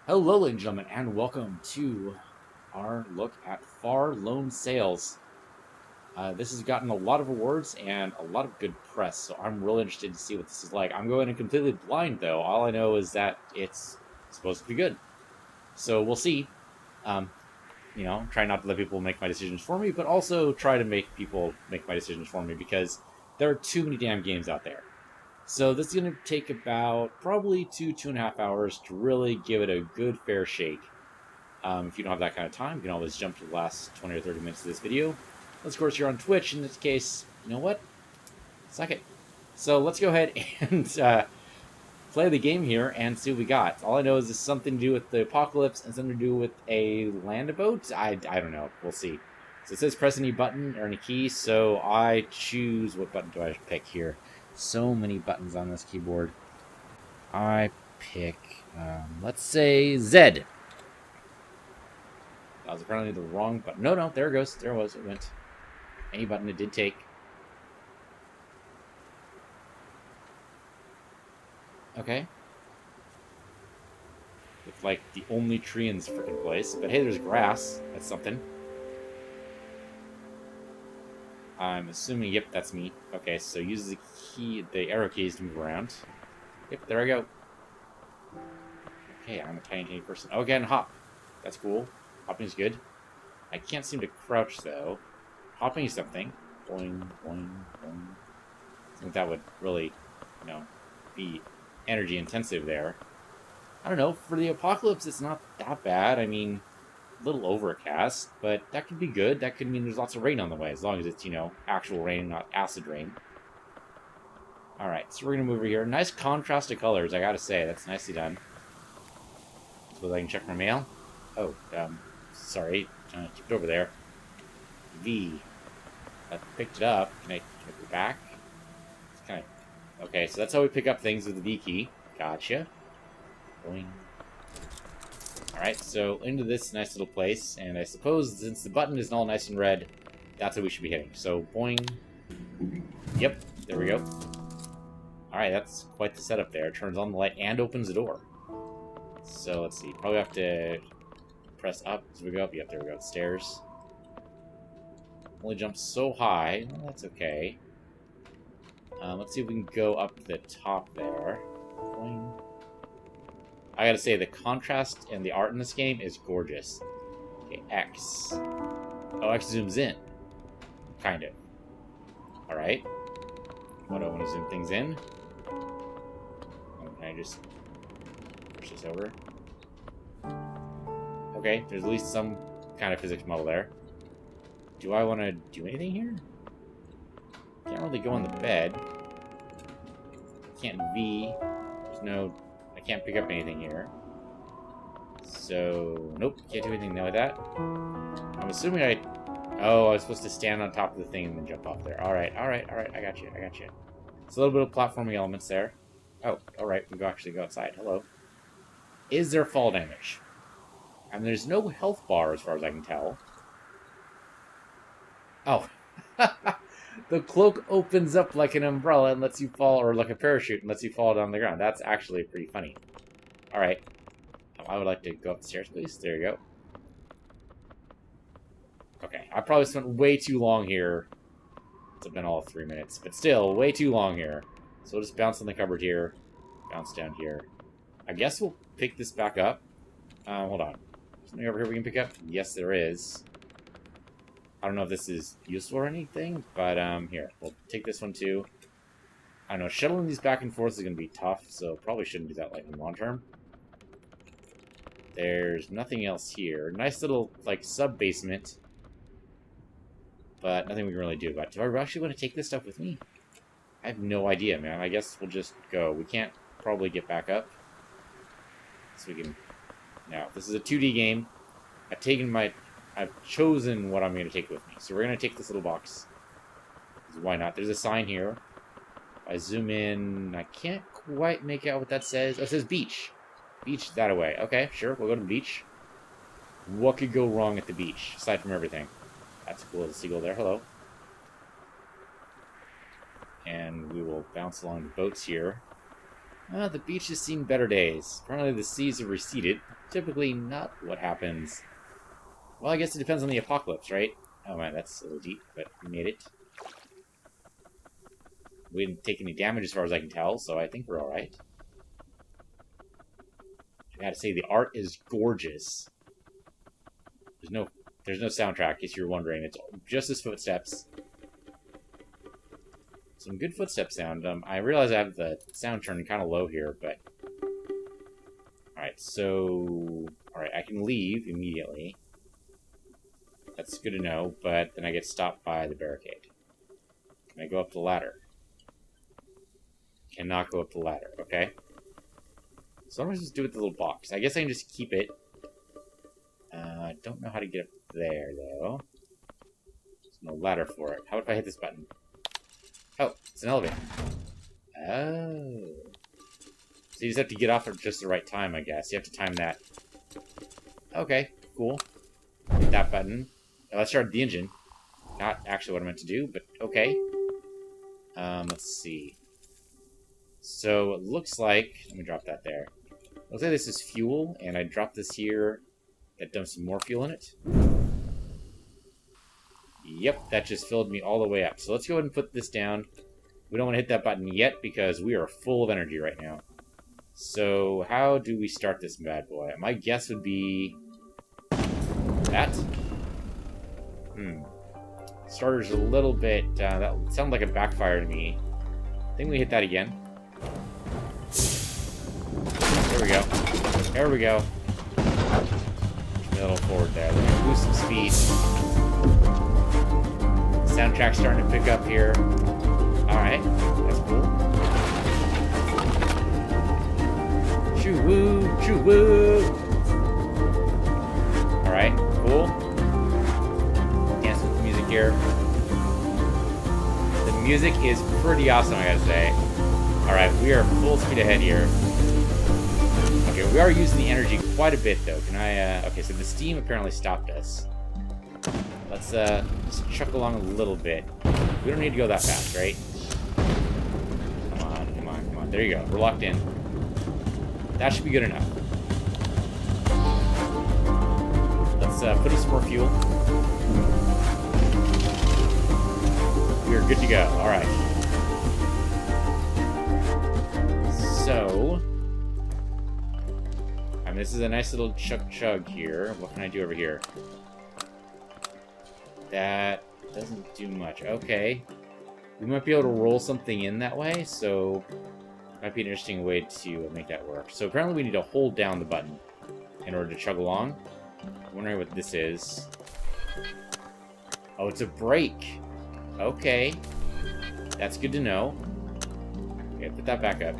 Hello, ladies and gentlemen, and welcome to our look at Far Loan Sales. This has gotten a lot of awards and a lot of good press, so I'm really interested to see what this is like. I'm going in completely blind, though. All I know is that it's supposed to be good. So we'll see. Um, try not to let people make my decisions for me, but also try to make people make my decisions for me because there are too many damn games out there. So this is going to take about probably 2.5 hours to really give it a good fair shake. If you don't have that kind of time, you can always jump to the last 20 or 30 minutes of this video. Unless, of course, you're on Twitch. In this case, you know what? Suck it. So let's go ahead and play the game here and see what we got. All I know is it's something to do with the apocalypse and something to do with a landabout. I don't know. We'll see. So it says press any button or any key, so I choose what button do I pick here. So many buttons on this keyboard. I pick, let's say, Z. That was apparently the wrong button. No, there it goes. There it was. It went. Any button it did take. Okay. Looks like the only tree in this freaking place. But hey, there's grass. That's something. I'm assuming, yep, that's me. Okay, so use the arrow keys to move around. Yep, there I go. Okay, I'm a tiny person. Oh, again, hop. That's cool. Hopping's good. I can't seem to crouch, though. Hopping is something. Boing, boing, boing. I think that would really, be energy intensive there. I don't know. For the apocalypse, it's not that bad. I mean, a little overcast, but that could be good. That could mean there's lots of rain on the way, as long as it's, actual rain, not acid rain. Alright, so we're going to move over here. Nice contrast of colors, I gotta say. That's nicely done. So I can check my mail. Oh, sorry. Keep it over there. V. I picked it up. Can I go back? It's kind of... Okay, so that's how we pick up things with the V key. Gotcha. Boing. Alright, so into this nice little place, and I suppose since the button is all nice and red, that's what we should be hitting. So, boing. Yep, there we go. Alright, that's quite the setup there. It turns on the light and opens the door. So, let's see. Probably have to press up as we go up. Yep, there we go. Stairs. Only jumped so high. Well, that's okay. Let's see if we can go up the top there. Boing. I gotta say, the contrast and the art in this game is gorgeous. Okay, X. Oh, X zooms in. Kind of. Alright. What do I want to zoom things in? Oh, can I just push this over? Okay, there's at least some kind of physics model there. Do I want to do anything here? Can't really go on the bed. Can't V. There's no... I can't pick up anything here. So, nope, can't do anything like that. I'm assuming Oh, I was supposed to stand on top of the thing and then jump off there. Alright, I got you. It's a little bit of platforming elements there. Oh, alright, we can actually go outside. Hello. Is there fall damage? And there's no health bar as far as I can tell. Oh. The cloak opens up like an umbrella and lets you fall, or like a parachute and lets you fall down the ground. That's actually pretty funny. Alright. I would like to go up the stairs, please. There you go. Okay, I probably spent way too long here. It's been all 3 minutes, but still, way too long here. So we'll just bounce on the cupboard here. Bounce down here. I guess we'll pick this back up. Hold on. Something over here we can pick up? Yes, there is. I don't know if this is useful or anything, but here, we'll take this one too. I don't know, shuttling these back and forth is going to be tough, so probably shouldn't do that like in the long term. There's nothing else here. Nice little, like, sub-basement, but nothing we can really do about it. Do I actually want to take this stuff with me? I have no idea, man. I guess we'll just go. We can't probably get back up. So we can... Now, this is a 2D game. I've chosen what I'm going to take with me. So we're going to take this little box. Why not? There's a sign here. I zoom in. I can't quite make out what that says. Oh, it says beach. Beach that away. Okay, sure. We'll go to the beach. What could go wrong at the beach, aside from everything? That's cool. There's a seagull there. Hello. And we will bounce along the boats here. The beach has seen better days. Apparently the seas have receded. typically not what happens. Well, I guess it depends on the apocalypse, right? Oh man, that's a little deep, but we made it. We didn't take any damage as far as I can tell, so I think we're alright. I gotta say, the art is gorgeous. There's no soundtrack, in case you're wondering. It's just his footsteps. Some good footstep sound. I realize I have the sound turned kind of low here, but... Alright, so... Alright, I can leave immediately. That's good to know, but then I get stopped by the barricade. Can I go up the ladder? Cannot go up the ladder, okay. So I'm just do with the little box. I guess I can just keep it. I don't know how to get up there, though. There's no ladder for it. How about if I hit this button? Oh, it's an elevator. Oh. So you just have to get off at just the right time, I guess. You have to time that. Okay, cool. Hit that button. Now let's start the engine. Not actually what I meant to do, but okay. Let's see. So it looks like... Let me drop that there. Looks like this is fuel, and I dropped this here. That dumps some more fuel in it. Yep, that just filled me all the way up. So let's go ahead and put this down. We don't want to hit that button yet because we are full of energy right now. So how do we start this bad boy? My guess would be... that? Starter's a little bit... that sounded like a backfire to me. I think we hit that again. There we go. There we go. Push me a little forward there. Let me boost some speed. Soundtrack's starting to pick up here. Alright, that's cool. Choo-woo, choo-woo! Alright, cool. Dance with the music here. The music is pretty awesome, I gotta say. Alright, we are full speed ahead here. Okay, we are using the energy quite a bit, though. Can I, okay, so the steam apparently stopped us. Let's, just chuck along a little bit. We don't need to go that fast, right? Come on, come on, come on. There you go. We're locked in. That should be good enough. Let's, put in some more fuel. We are good to go. Alright. So... I mean, this is a nice little chug here. What can I do over here? That doesn't do much. Okay. We might be able to roll something in that way, so... might be an interesting way to make that work. So apparently we need to hold down the button in order to chug along. I'm wondering what this is. Oh, it's a brake. Okay. That's good to know. Okay, put that back up.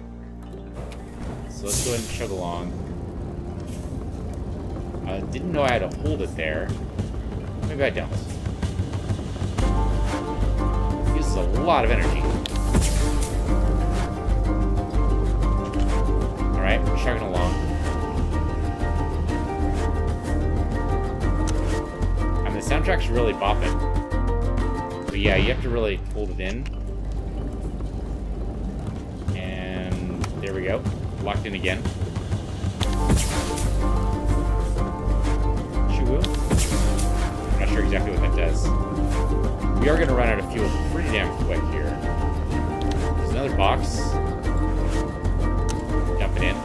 So let's go ahead and chug along. I didn't know I had to hold it there. Maybe I don't. It uses a lot of energy. Alright, we're chugging along. I mean, the soundtrack's really bopping. But yeah, you have to really hold it in. And there we go. Locked in again. Shoo-woo. I'm not sure exactly what that does. We are going to run out of fuel pretty damn quick here. There's another box. Dump it in.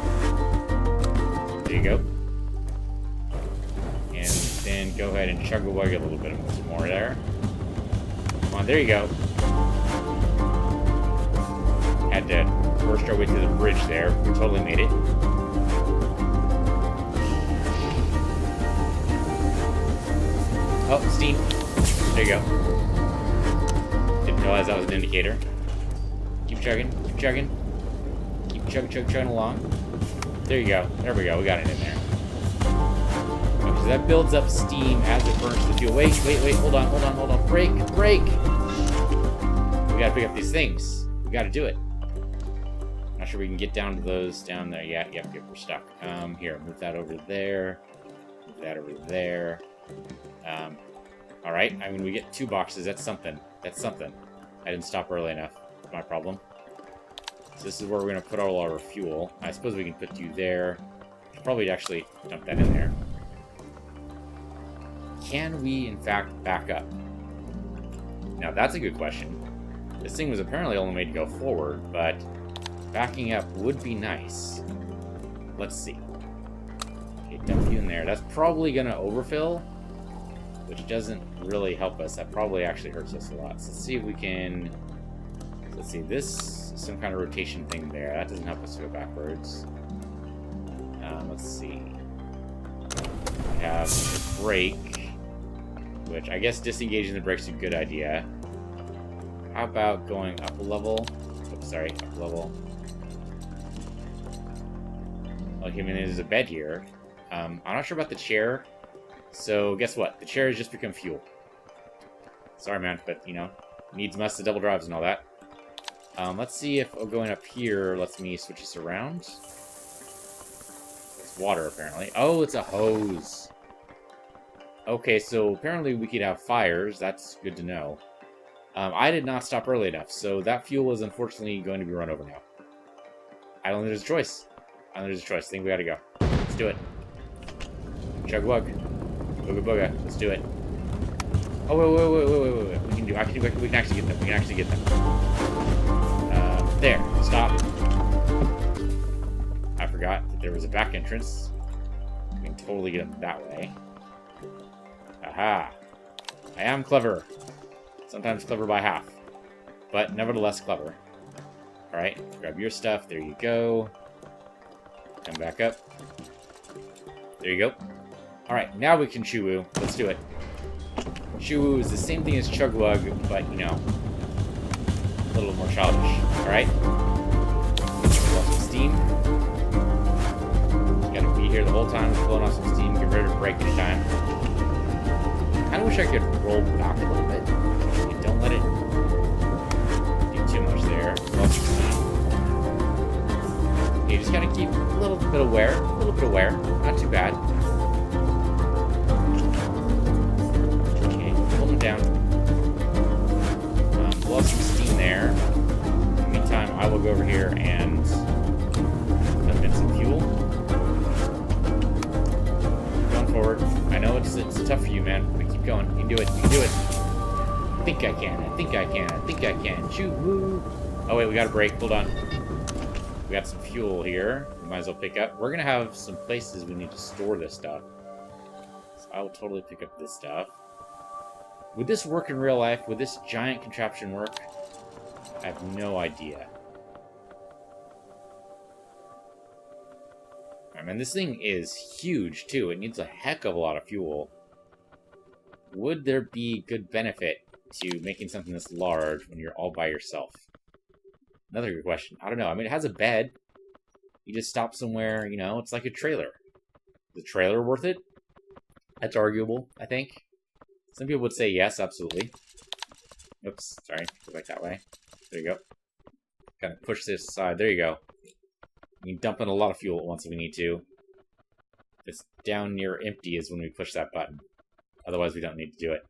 There you go. And then go ahead and chug away a little bit more there. Come on, there you go. Had to burst our way through the bridge there. We totally made it. Oh, steam. There you go. Didn't realize that was an indicator. Keep chugging, keep chugging. Keep chugging along. There you go. There we go. We got it in there. Okay, so that builds up steam as it burns the fuel. Wait. Hold on. Brake. We gotta pick up these things. We gotta do it. Not sure we can get down to those down there. Yeah, yep, we're stuck. Here, move that over there. Move that over there. Alright, I mean, we get 2 boxes. That's something. I didn't stop early enough. That's my problem. So this is where we're going to put all our fuel. I suppose we can put you there. Probably actually dump that in there. Can we, in fact, back up? Now, that's a good question. This thing was apparently only made to go forward, but backing up would be nice. Let's see. Okay, dump you in there. That's probably going to overfill, which doesn't really help us. That probably actually hurts us a lot. So let's see if we can... Let's see, this is some kind of rotation thing there. That doesn't help us to go backwards. Let's see. We have a brake, which I guess disengaging the brake's a good idea. How about going up a level? Oops, sorry, up a level. Okay, I mean, there's a bed here. I'm not sure about the chair. So, guess what? The chair has just become fuel. Sorry, man, but, you know, needs must, the double drives and all that. Let's see if going up here lets me switch this around. It's water, apparently. Oh, it's a hose. Okay, so apparently we could have fires. That's good to know. I did not stop early enough, so that fuel is unfortunately going to be run over now. I don't think there's a choice. I don't think there's a choice. I think we gotta go. Let's do it. Chug wug. Booga booga. Let's do it. Oh, wait. We can actually get them. We can actually get them. There. Stop. I forgot that there was a back entrance. We can totally get them that way. Aha. I am clever. Sometimes clever by half. But nevertheless clever. Alright. Grab your stuff. There you go. Come back up. There you go. Alright, now we can Choo-woo. Let's do it. Choo-woo is the same thing as Chug-wug, but, you know, a little more childish. Alright? Blow some steam. Gotta be here the whole time, blowing off some steam, get ready to break anytime. I kinda wish I could roll back a little bit. Okay, don't let it do too much there. Blow some steam. Okay, you just gotta keep a little bit aware. Not too bad. Down. Blow up some steam there. In the meantime, I will go over here and dump in some fuel. Going forward. I know it's tough for you, man, but keep going. You can do it. You can do it. I think I can. Choo-woo. Oh, wait, we got a break. Hold on. We got some fuel here. We might as well pick up. We're going to have some places we need to store this stuff. So I will totally pick up this stuff. Would this work in real life? Would this giant contraption work? I have no idea. I mean, this thing is huge, too. It needs a heck of a lot of fuel. Would there be good benefit to making something this large when you're all by yourself? Another good question. I don't know. I mean, it has a bed. You just stop somewhere, you know, it's like a trailer. Is the trailer worth it? That's arguable, I think. Some people would say yes, absolutely. Oops, sorry. Go back that way. There you go. Kind of push this aside. There you go. We can dump in a lot of fuel at once if we need to. If it's down near empty is when we push that button. Otherwise, we don't need to do it.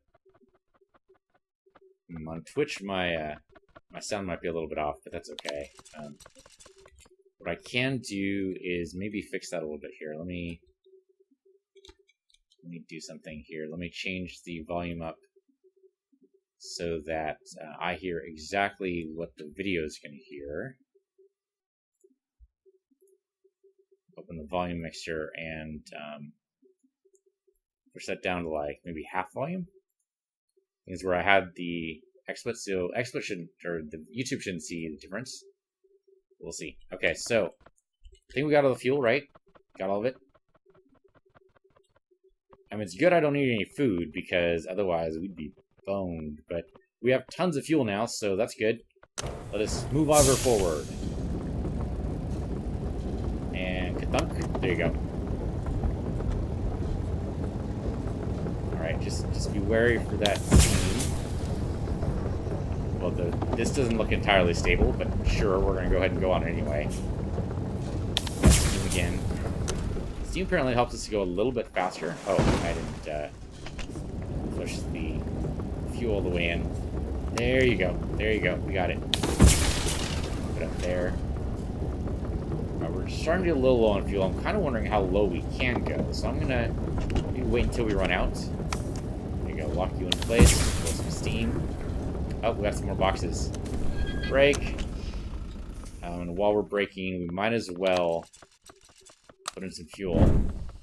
On Twitch, my sound might be a little bit off, but that's okay. What I can do is maybe fix that a little bit here. Let me do something here. Let me change the volume up so that I hear exactly what the video is going to hear. Open the volume mixer and push that down to like maybe half volume. Is where I had the XSplit, so XSplit shouldn't, or the YouTube shouldn't see the difference. We'll see. Okay, so I think we got all the fuel, right? Got all of it. I mean, it's good I don't need any food, because otherwise we'd be boned. But we have tons of fuel now, so that's good. Let us move over forward. And ka-thunk. There you go. Alright, just be wary for that steam. Well, this doesn't look entirely stable, but sure, we're going to go ahead and go on it anyway. Steam again. Steam apparently helps us to go a little bit faster. Oh, I didn't push the fuel all the way in. There you go. There you go. We got it. Put it up there. We're we're starting to get a little low on fuel. I'm kind of wondering how low we can go. So I'm going to maybe wait until we run out. There you go. Lock you in place. Blow some steam. Oh, we got some more boxes. Brake. And while we're braking, we might as well put in some fuel.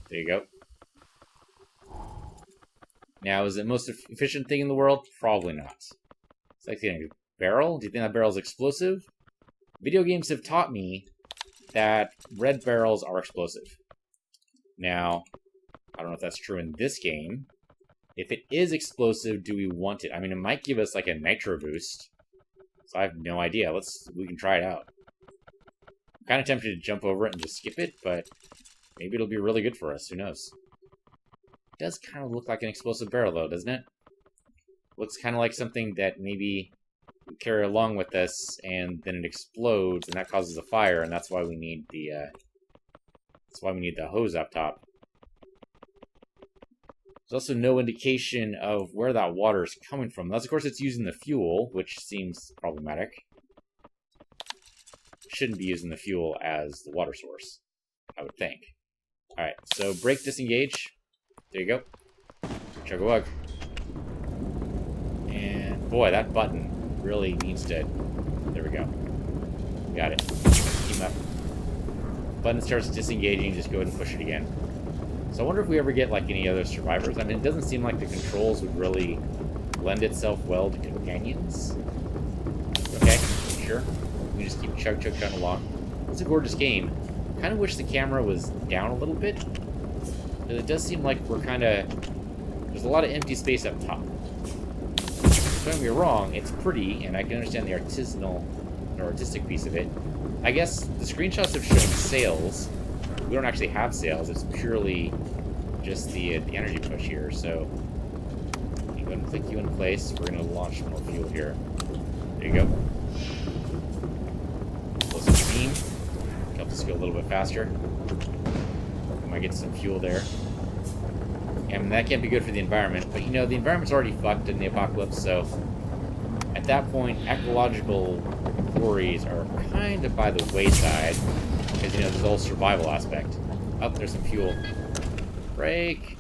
There you go. Now, is it the most efficient thing in the world? Probably not. It's like a barrel. Do you think that barrel is explosive? Video games have taught me that red barrels are explosive. Now, I don't know if that's true in this game. If it is explosive, do we want it? I mean, it might give us like a nitro boost. So I have no idea. We can try it out. I'm kind of tempted to jump over it and just skip it, but maybe it'll be really good for us. Who knows? It does kind of look like an explosive barrel, though, doesn't it? Looks kind of like something that maybe we carry along with us, and then it explodes, and that causes a fire, and that's why we need the hose up top. There's also no indication of where that water is coming from. Unless, of course, it's using the fuel, which seems problematic. Shouldn't be using the fuel as the water source, I would think. Alright, so brake disengage. There you go. Chug-a-wug. And boy, that button really needs to... There we go. Got it. Team up. Button starts disengaging, just go ahead and push it again. So I wonder if we ever get, like, any other survivors. I mean, it doesn't seem like the controls would really lend itself well to companions. Okay, sure. We just keep chugging along. It's a gorgeous game. Kind of wish the camera was down a little bit. But it does seem like we're kind of... There's a lot of empty space up top. Don't get me wrong, it's pretty, and I can understand the artistic piece of it. I guess the screenshots have shown sails. We don't actually have sails, it's purely just the energy push here, so you go and click you in place. We're going to launch more fuel here. There you go. Blow some steam. Helps us go a little bit faster. We might get some fuel there. I mean, that can't be good for the environment, but you know, the environment's already fucked in the apocalypse, so at that point, ecological worries are kind of by the wayside, because, you know, there's the whole survival aspect. Oh, there's some fuel. Brake!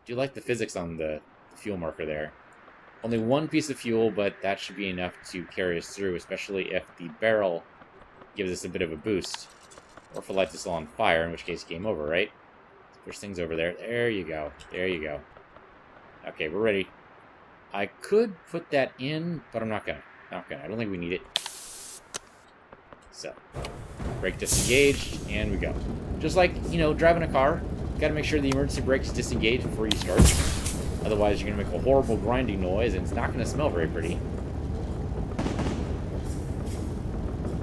Do you like the physics on the fuel marker there? Only one piece of fuel, but that should be enough to carry us through, especially if the barrel gives us a bit of a boost. Or if it lights us all on fire, in which case game over, right? There's things over there. There you go. There you go. Okay, we're ready. I could put that in, but I'm not gonna. I don't think we need it. So, brake disengaged, and we go. Just like, you know, driving a car, you gotta make sure the emergency brake is disengaged before you start. Otherwise, you're gonna make a horrible grinding noise, and it's not gonna smell very pretty.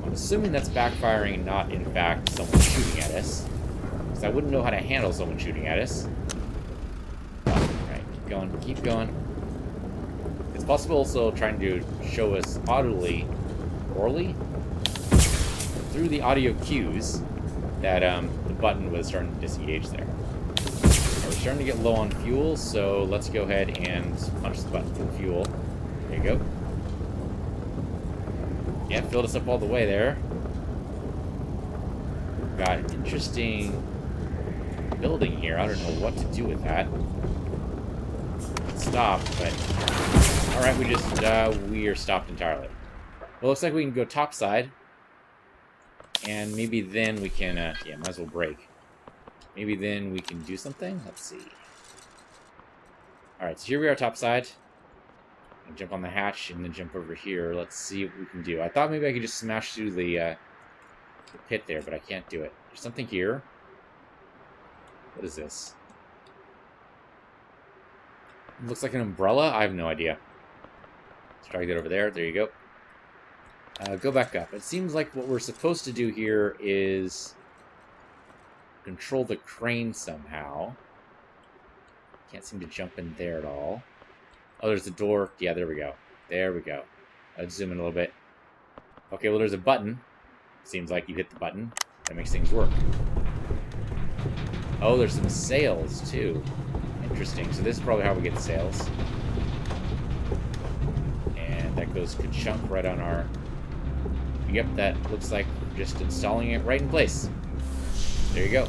I'm assuming that's backfiring, not in fact someone shooting at us. Because I wouldn't know how to handle someone shooting at us. Alright, keep going, keep going. It's possible also trying to show us orally, through the audio cues, that the button was starting to disengage there. We're starting to get low on fuel, so let's go ahead and punch the button for fuel. There you go. Yeah, filled us up all the way there. Got an interesting building here. I don't know what to do with that. Stop, but... Alright, we are stopped entirely. Well, looks like we can go topside. And maybe then we can, yeah, might as well brake. Maybe then we can do something? Let's see. Alright, so here we are topside. Jump on the hatch and then jump over here. Let's see what we can do. I thought maybe I could just smash through the pit there, but I can't do it. There's something here. What is this? It looks like an umbrella? I have no idea. Let's try to get over there. There you go. Go back up. It seems like what we're supposed to do here is control the crane somehow. Can't seem to jump in there at all. Oh, there's the door. Yeah, there we go. There we go. Let's zoom in a little bit. Okay, well, there's a button. Seems like you hit the button. That makes things work. Oh, there's some sails, too. Interesting. So this is probably how we get the sails. And that goes ka-chunk right on our... Yep, that looks like just installing it right in place. There you go.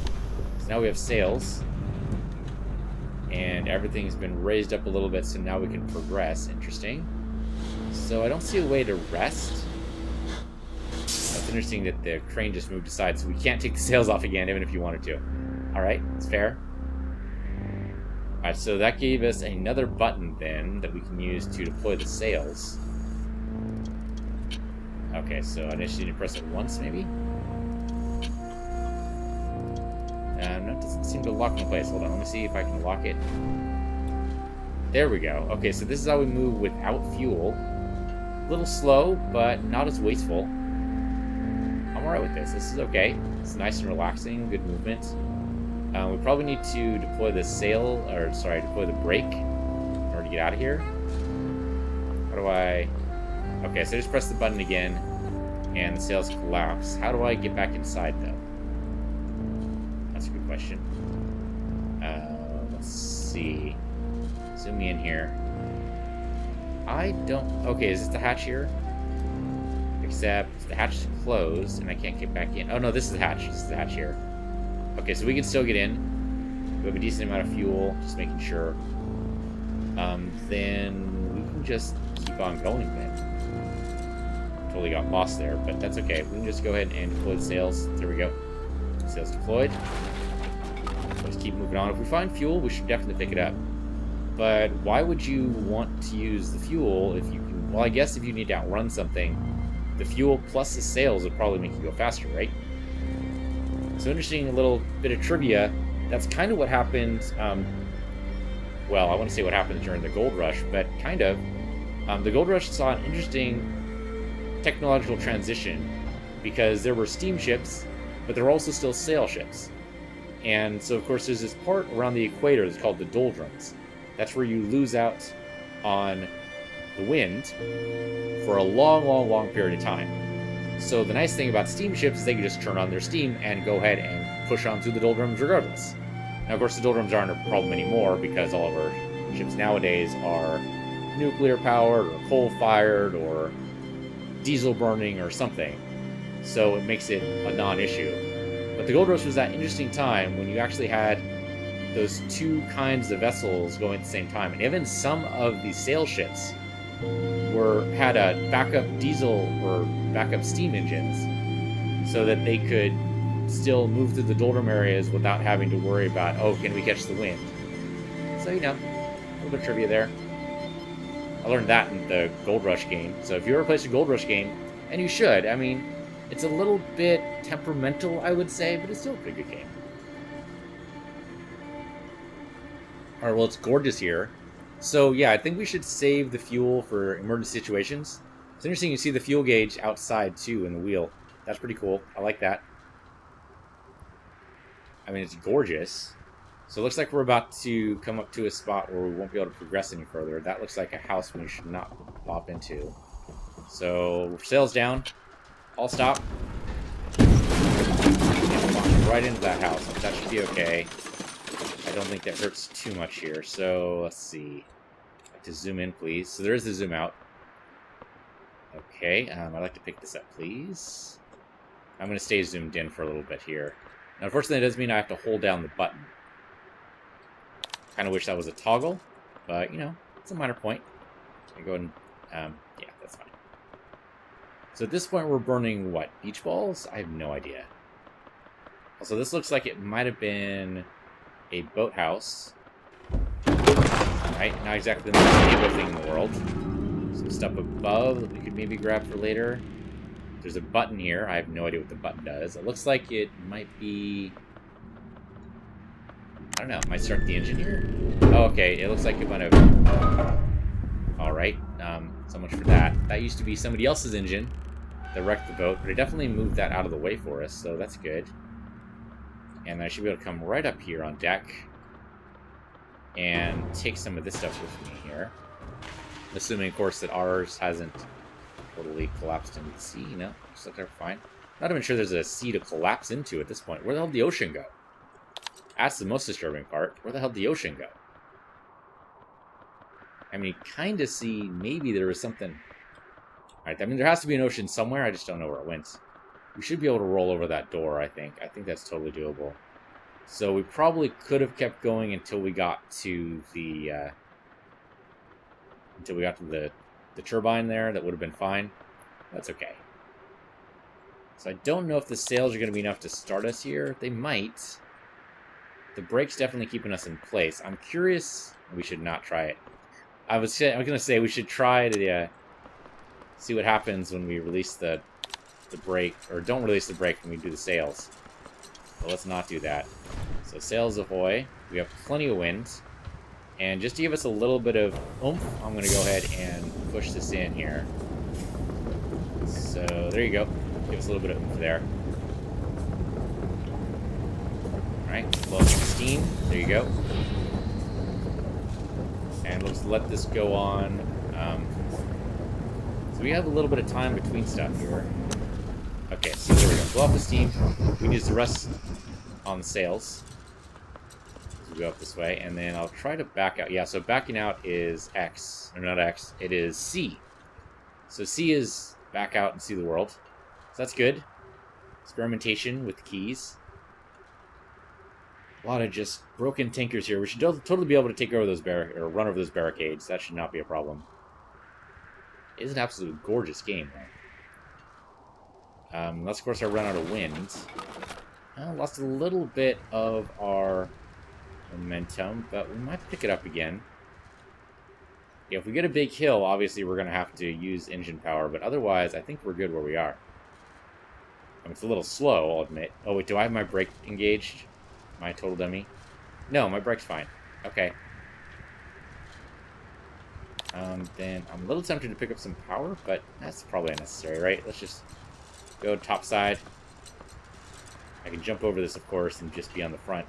So now we have sails. And everything's been raised up a little bit, so now we can progress. Interesting. So I don't see a way to rest. That's interesting that the crane just moved aside, so we can't take the sails off again, even if you wanted to. Alright, it's fair. Alright, so that gave us another button, then, that we can use to deploy the sails. Okay, so I just need to press it once, maybe? No, it doesn't seem to lock in place. Hold on, let me see if I can lock it. There we go. Okay, so this is how we move without fuel. A little slow, but not as wasteful. I'm alright with this. This is okay. It's nice and relaxing, good movement. We probably need to deploy the deploy the brake in order to get out of here. How do I... Okay, so I just press the button again, and the sails collapse. How do I get back inside, though? That's a good question. Let's see. Zoom me in here. I don't... Okay, is this the hatch here? Except the hatch is closed, and I can't get back in. Oh, no, this is the hatch. This is the hatch here. Okay, so we can still get in. We have a decent amount of fuel, just making sure. Then we can just keep on going then. Totally got lost there, but that's okay. We can just go ahead and deploy the sails. There we go. Sails deployed. Let's keep moving on. If we find fuel, we should definitely pick it up. But why would you want to use the fuel if you can... Well, I guess if you need to outrun something, the fuel plus the sails would probably make you go faster, right? So interesting little bit of trivia. That's kind of what happened... well, I want to say what happened during the Gold Rush, but kind of. The Gold Rush saw an interesting technological transition because there were steamships, but there were also still sail ships. And so, of course, there's this part around the equator that's called the doldrums. That's where you lose out on the wind for a long, long, long period of time. So the nice thing about steamships is they can just turn on their steam and go ahead and push on through the doldrums regardless. Now, of course, the doldrums aren't a problem anymore because all of our ships nowadays are nuclear-powered or coal-fired or diesel-burning or something. So it makes it a non-issue. But the Gold Rush was that interesting time when you actually had those two kinds of vessels going at the same time. And even some of the sail ships had a backup diesel or backup steam engines so that they could still move through the doldrum areas without having to worry about, oh, can we catch the wind? So, you know, a little bit of trivia there. I learned that in the Gold Rush game. So if you ever play a Gold Rush game, and you should, I mean, it's a little bit temperamental, I would say, but it's still a pretty good game. Alright, well, it's gorgeous here. So, yeah, I think we should save the fuel for emergency situations. It's interesting you see the fuel gauge outside, too, in the wheel. That's pretty cool. I like that. I mean, it's gorgeous. So it looks like we're about to come up to a spot where we won't be able to progress any further. That looks like a house we should not pop into. So, sails down. I'll stop. And walk right into that house. That should be okay. I don't think that hurts too much here. So, let's see. I'd like to zoom in, please. So there is the zoom out. Okay, I'd like to pick this up, please. I'm going to stay zoomed in for a little bit here. Now, unfortunately, that does mean I have to hold down the button. Kind of wish that was a toggle, but, you know, it's a minor point. I go and, yeah, that's fine. So at this point, we're burning, what, beach balls? I have no idea. Also, this looks like it might have been a boathouse. Right, not exactly the most stable thing in the world. Some stuff above that we could maybe grab for later. There's a button here. I have no idea what the button does. It looks like it might be... I don't know. It might start the engine here? Oh, okay. It looks like it might have... Alright. So much for that. That used to be somebody else's engine that wrecked the boat, but it definitely moved that out of the way for us, so that's good. And I should be able to come right up here on deck and take some of this stuff with me here. Assuming, of course, that ours hasn't totally collapsed into the sea. No, looks like they're fine. Not even sure there's a sea to collapse into at this point. Where the hell did the ocean go? That's the most disturbing part. Where the hell did the ocean go? I mean, you kind of see maybe there was something... Alright, I mean, there has to be an ocean somewhere. I just don't know where it went. We should be able to roll over that door, I think. I think that's totally doable. So we probably could have kept going until we got to the the turbine there. That would have been fine. That's okay. So I don't know if the sails are going to be enough to start us here. They might. The brake's definitely keeping us in place. I'm curious. We should not try it. I was going to say we should try to see what happens when we release the brake, or don't release the brake when we do the sails. So let's not do that. So sails ahoy. We have plenty of wind. And just to give us a little bit of oomph, I'm going to go ahead and push this in here. So there you go. Give us a little bit of oomph there. Alright, blow up some steam. There you go. And let's let this go on. So we have a little bit of time between stuff here. Okay, so there we go. Blow off the steam. We can use the rest on the sails. So we go up this way, and then I'll try to back out. Yeah, so backing out is X. Or not X. It is C. So C is back out and see the world. So that's good. Experimentation with the keys. A lot of just broken tinkers here. We should totally be able to take over those or run over those barricades. That should not be a problem. It is an absolutely gorgeous game, though. Unless, of course, I run out of wind. Lost a little bit of our momentum, but we might pick it up again. Yeah, if we get a big hill, obviously we're going to have to use engine power, but otherwise, I think we're good where we are. It's a little slow, I'll admit. Oh, wait, do I have my brake engaged? Am I a total dummy? No, my brake's fine. Okay. Then I'm a little tempted to pick up some power, but that's probably unnecessary, right? Let's just go top side. I can jump over this, of course, and just be on the front.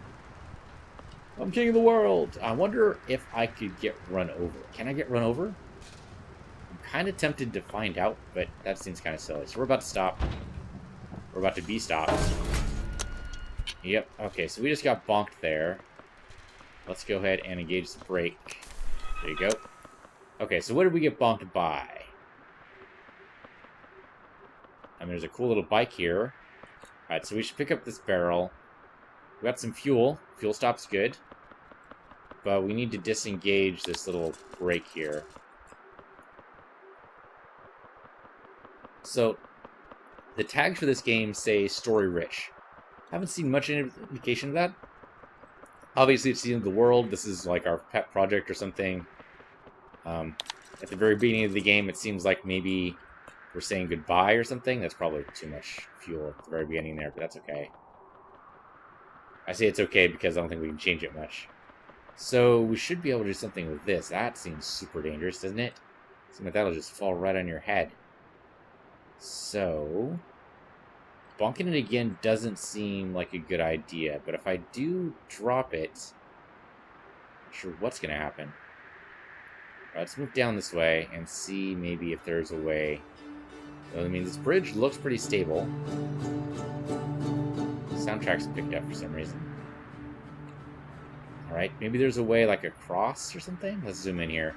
I'm king of the world! I wonder if I could get run over. Can I get run over? I'm kind of tempted to find out, but that seems kind of silly. So we're about to stop. We're about to be stopped. Yep, okay, so we just got bonked there. Let's go ahead and engage the brake. There you go. Okay, so what did we get bonked by? I mean, there's a cool little bike here. Alright, so we should pick up this barrel. We got some fuel. Fuel stop's good. But we need to disengage this little brake here. So, the tags for this game say story rich. Haven't seen much indication of that. Obviously, it's the end of the world. This is like our pet project or something. At the very beginning of the game, it seems like maybe we're saying goodbye or something. That's probably too much fuel at the very beginning there, but that's okay. I say it's okay because I don't think we can change it much. So we should be able to do something with this. That seems super dangerous, doesn't it? Seems like that'll just fall right on your head. So bonking it again doesn't seem like a good idea, but if I do drop it, I'm not sure what's going to happen. All right, let's move down this way and see maybe if there's a way. Well, I mean, this bridge looks pretty stable. Soundtrack's picked up for some reason. Alright, maybe there's a way like across or something? Let's zoom in here.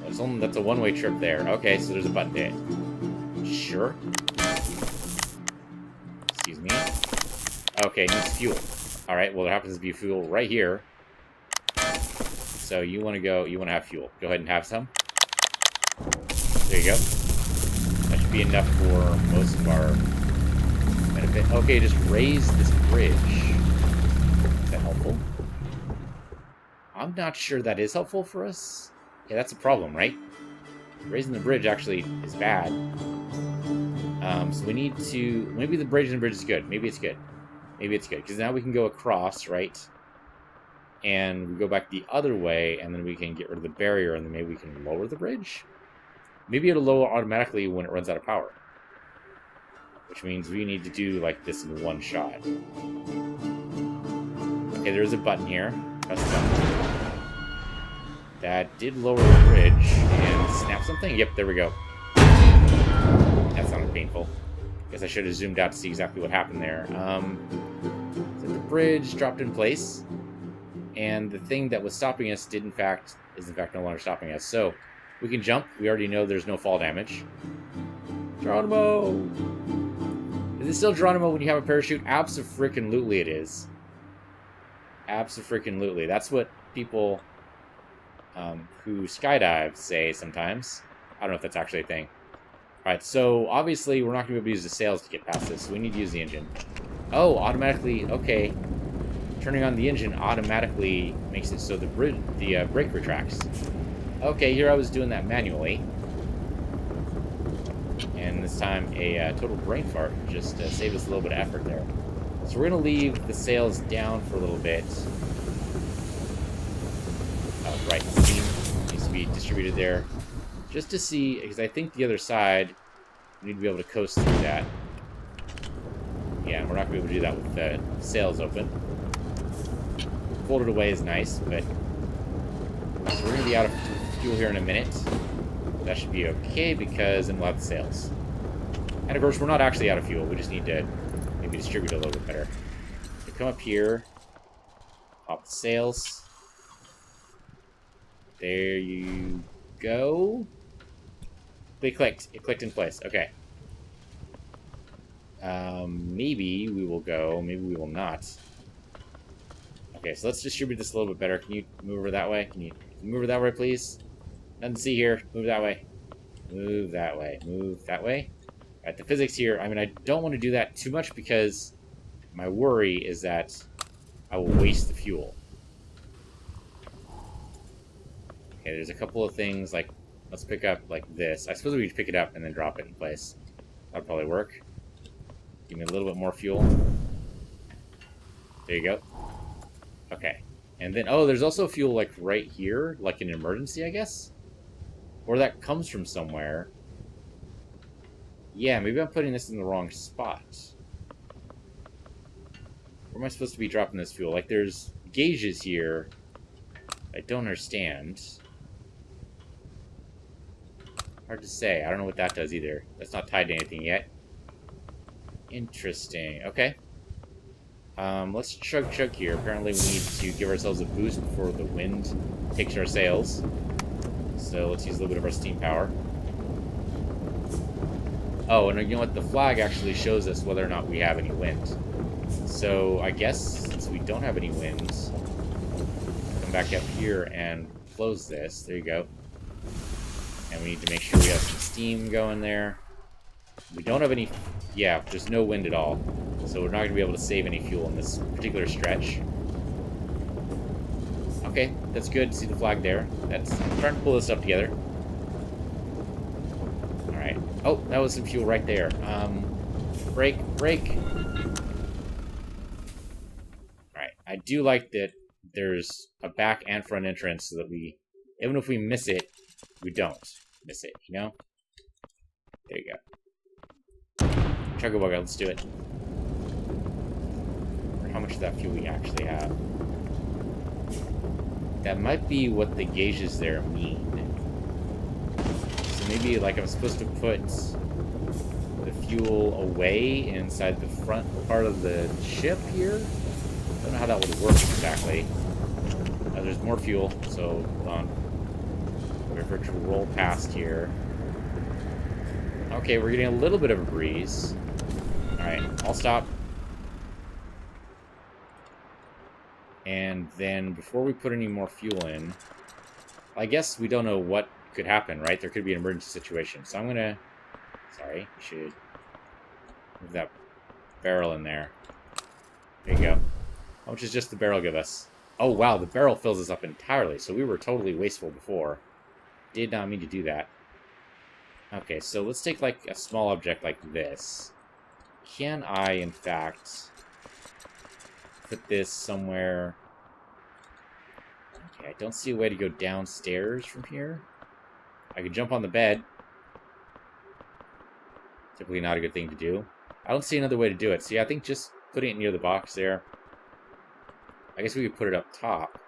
That's a one-way trip there. Okay, so there's a button to hit. Sure. Excuse me. Okay, needs fuel. Alright, well there happens to be fuel right here. So you want to have fuel. Go ahead and have some. There you go. That should be enough for most of our benefit. Okay, just raise this bridge. Is that helpful? I'm not sure that is helpful for us. Yeah, that's a problem, right? Raising the bridge actually is bad. So we need to... Maybe the bridge is good. Maybe it's good. Maybe it's good. Because now we can go across, right? And we go back the other way, and then we can get rid of the barrier, and then maybe we can lower the bridge? Maybe it'll lower automatically when it runs out of power. Which means we need to do like this in one shot. Okay, there's a button here. Press the button. That did lower the bridge and snap something. Yep, there we go. That sounded painful. Guess I should have zoomed out to see exactly what happened there. So the bridge dropped in place, and the thing that was stopping us is in fact no longer stopping us. So we can jump. We already know there's no fall damage. Geronimo! Is it still Geronimo when you have a parachute? Abso-freaking-lutely it is. Abso-freaking-lutely. That's what people who skydive say sometimes. I don't know if that's actually a thing. Alright, so obviously we're not going to be able to use the sails to get past this, so we need to use the engine. Oh, automatically, okay. Turning on the engine automatically makes it so the brake retracts. Okay, here I was doing that manually. And this time a total brain fart just saved us a little bit of effort there. So we're going to leave the sails down for a little bit. Oh, right, steam needs to be distributed there. Just to see, because I think the other side, we need to be able to coast through that. Yeah, we're not going to be able to do that with the sails open. Folded away is nice, but... So we're going to be out of fuel here in a minute. That should be okay, because then we'll have the sails. And of course, we're not actually out of fuel. We just need to maybe distribute a little bit better. So come up here. Pop the sails. There you go. They clicked. It clicked in place. Okay. Maybe we will go. Maybe we will not. Okay, so let's distribute this a little bit better. Can you move over that way? Can you move over that way, please? Nothing to see here. Move that way. Move that way. Move that way. Alright, the physics here. I mean, I don't want to do that too much because my worry is that I will waste the fuel. Okay, there's a couple of things, like, let's pick up, like, this. I suppose we could pick it up and then drop it in place. That'll probably work. Give me a little bit more fuel. There you go. Okay. And then, oh, there's also fuel, like, right here, like an emergency, I guess? Or that comes from somewhere. Yeah, maybe I'm putting this in the wrong spot. Where am I supposed to be dropping this fuel? Like, there's gauges here I don't understand. Hard to say. I don't know what that does either. That's not tied to anything yet. Interesting. Okay. Let's chug here. Apparently we need to give ourselves a boost before the wind takes our sails. So let's use a little bit of our steam power. Oh, and you know what? The flag actually shows us whether or not we have any wind. So I guess since we don't have any wind, come back up here and close this. There you go. And we need to make sure we have some steam going there. We don't have any... Yeah, there's no wind at all. So we're not going to be able to save any fuel in this particular stretch. Okay, that's good. See the flag there. That's... I'm trying to pull this up together. Alright. Oh, that was some fuel right there. Brake. Alright. I do like that there's a back and front entrance so that we... Even if we miss it, we don't miss it, you know? There you go. Chugga-bugga, let's do it. How much of that fuel we actually have. That might be what the gauges there mean. So maybe, like, I'm supposed to put the fuel away inside the front part of the ship here? I don't know how that would work exactly. There's more fuel, so hold on. We're to roll past here. Okay, we're getting a little bit of a breeze. Alright, I'll stop. And then, before we put any more fuel in, I guess we don't know what could happen, right? There could be an emergency situation. So I'm gonna... Sorry, we should move that barrel in there. There you go. How much does just the barrel give us? Oh, wow, the barrel fills us up entirely, so we were totally wasteful before. Did not mean to do that. Okay, so let's take, like, a small object like this. Can I, in fact, put this somewhere? Okay, I don't see a way to go downstairs from here. I could jump on the bed. Typically not a good thing to do. I don't see another way to do it. See, I think just putting it near the box there. I guess we could put it up top.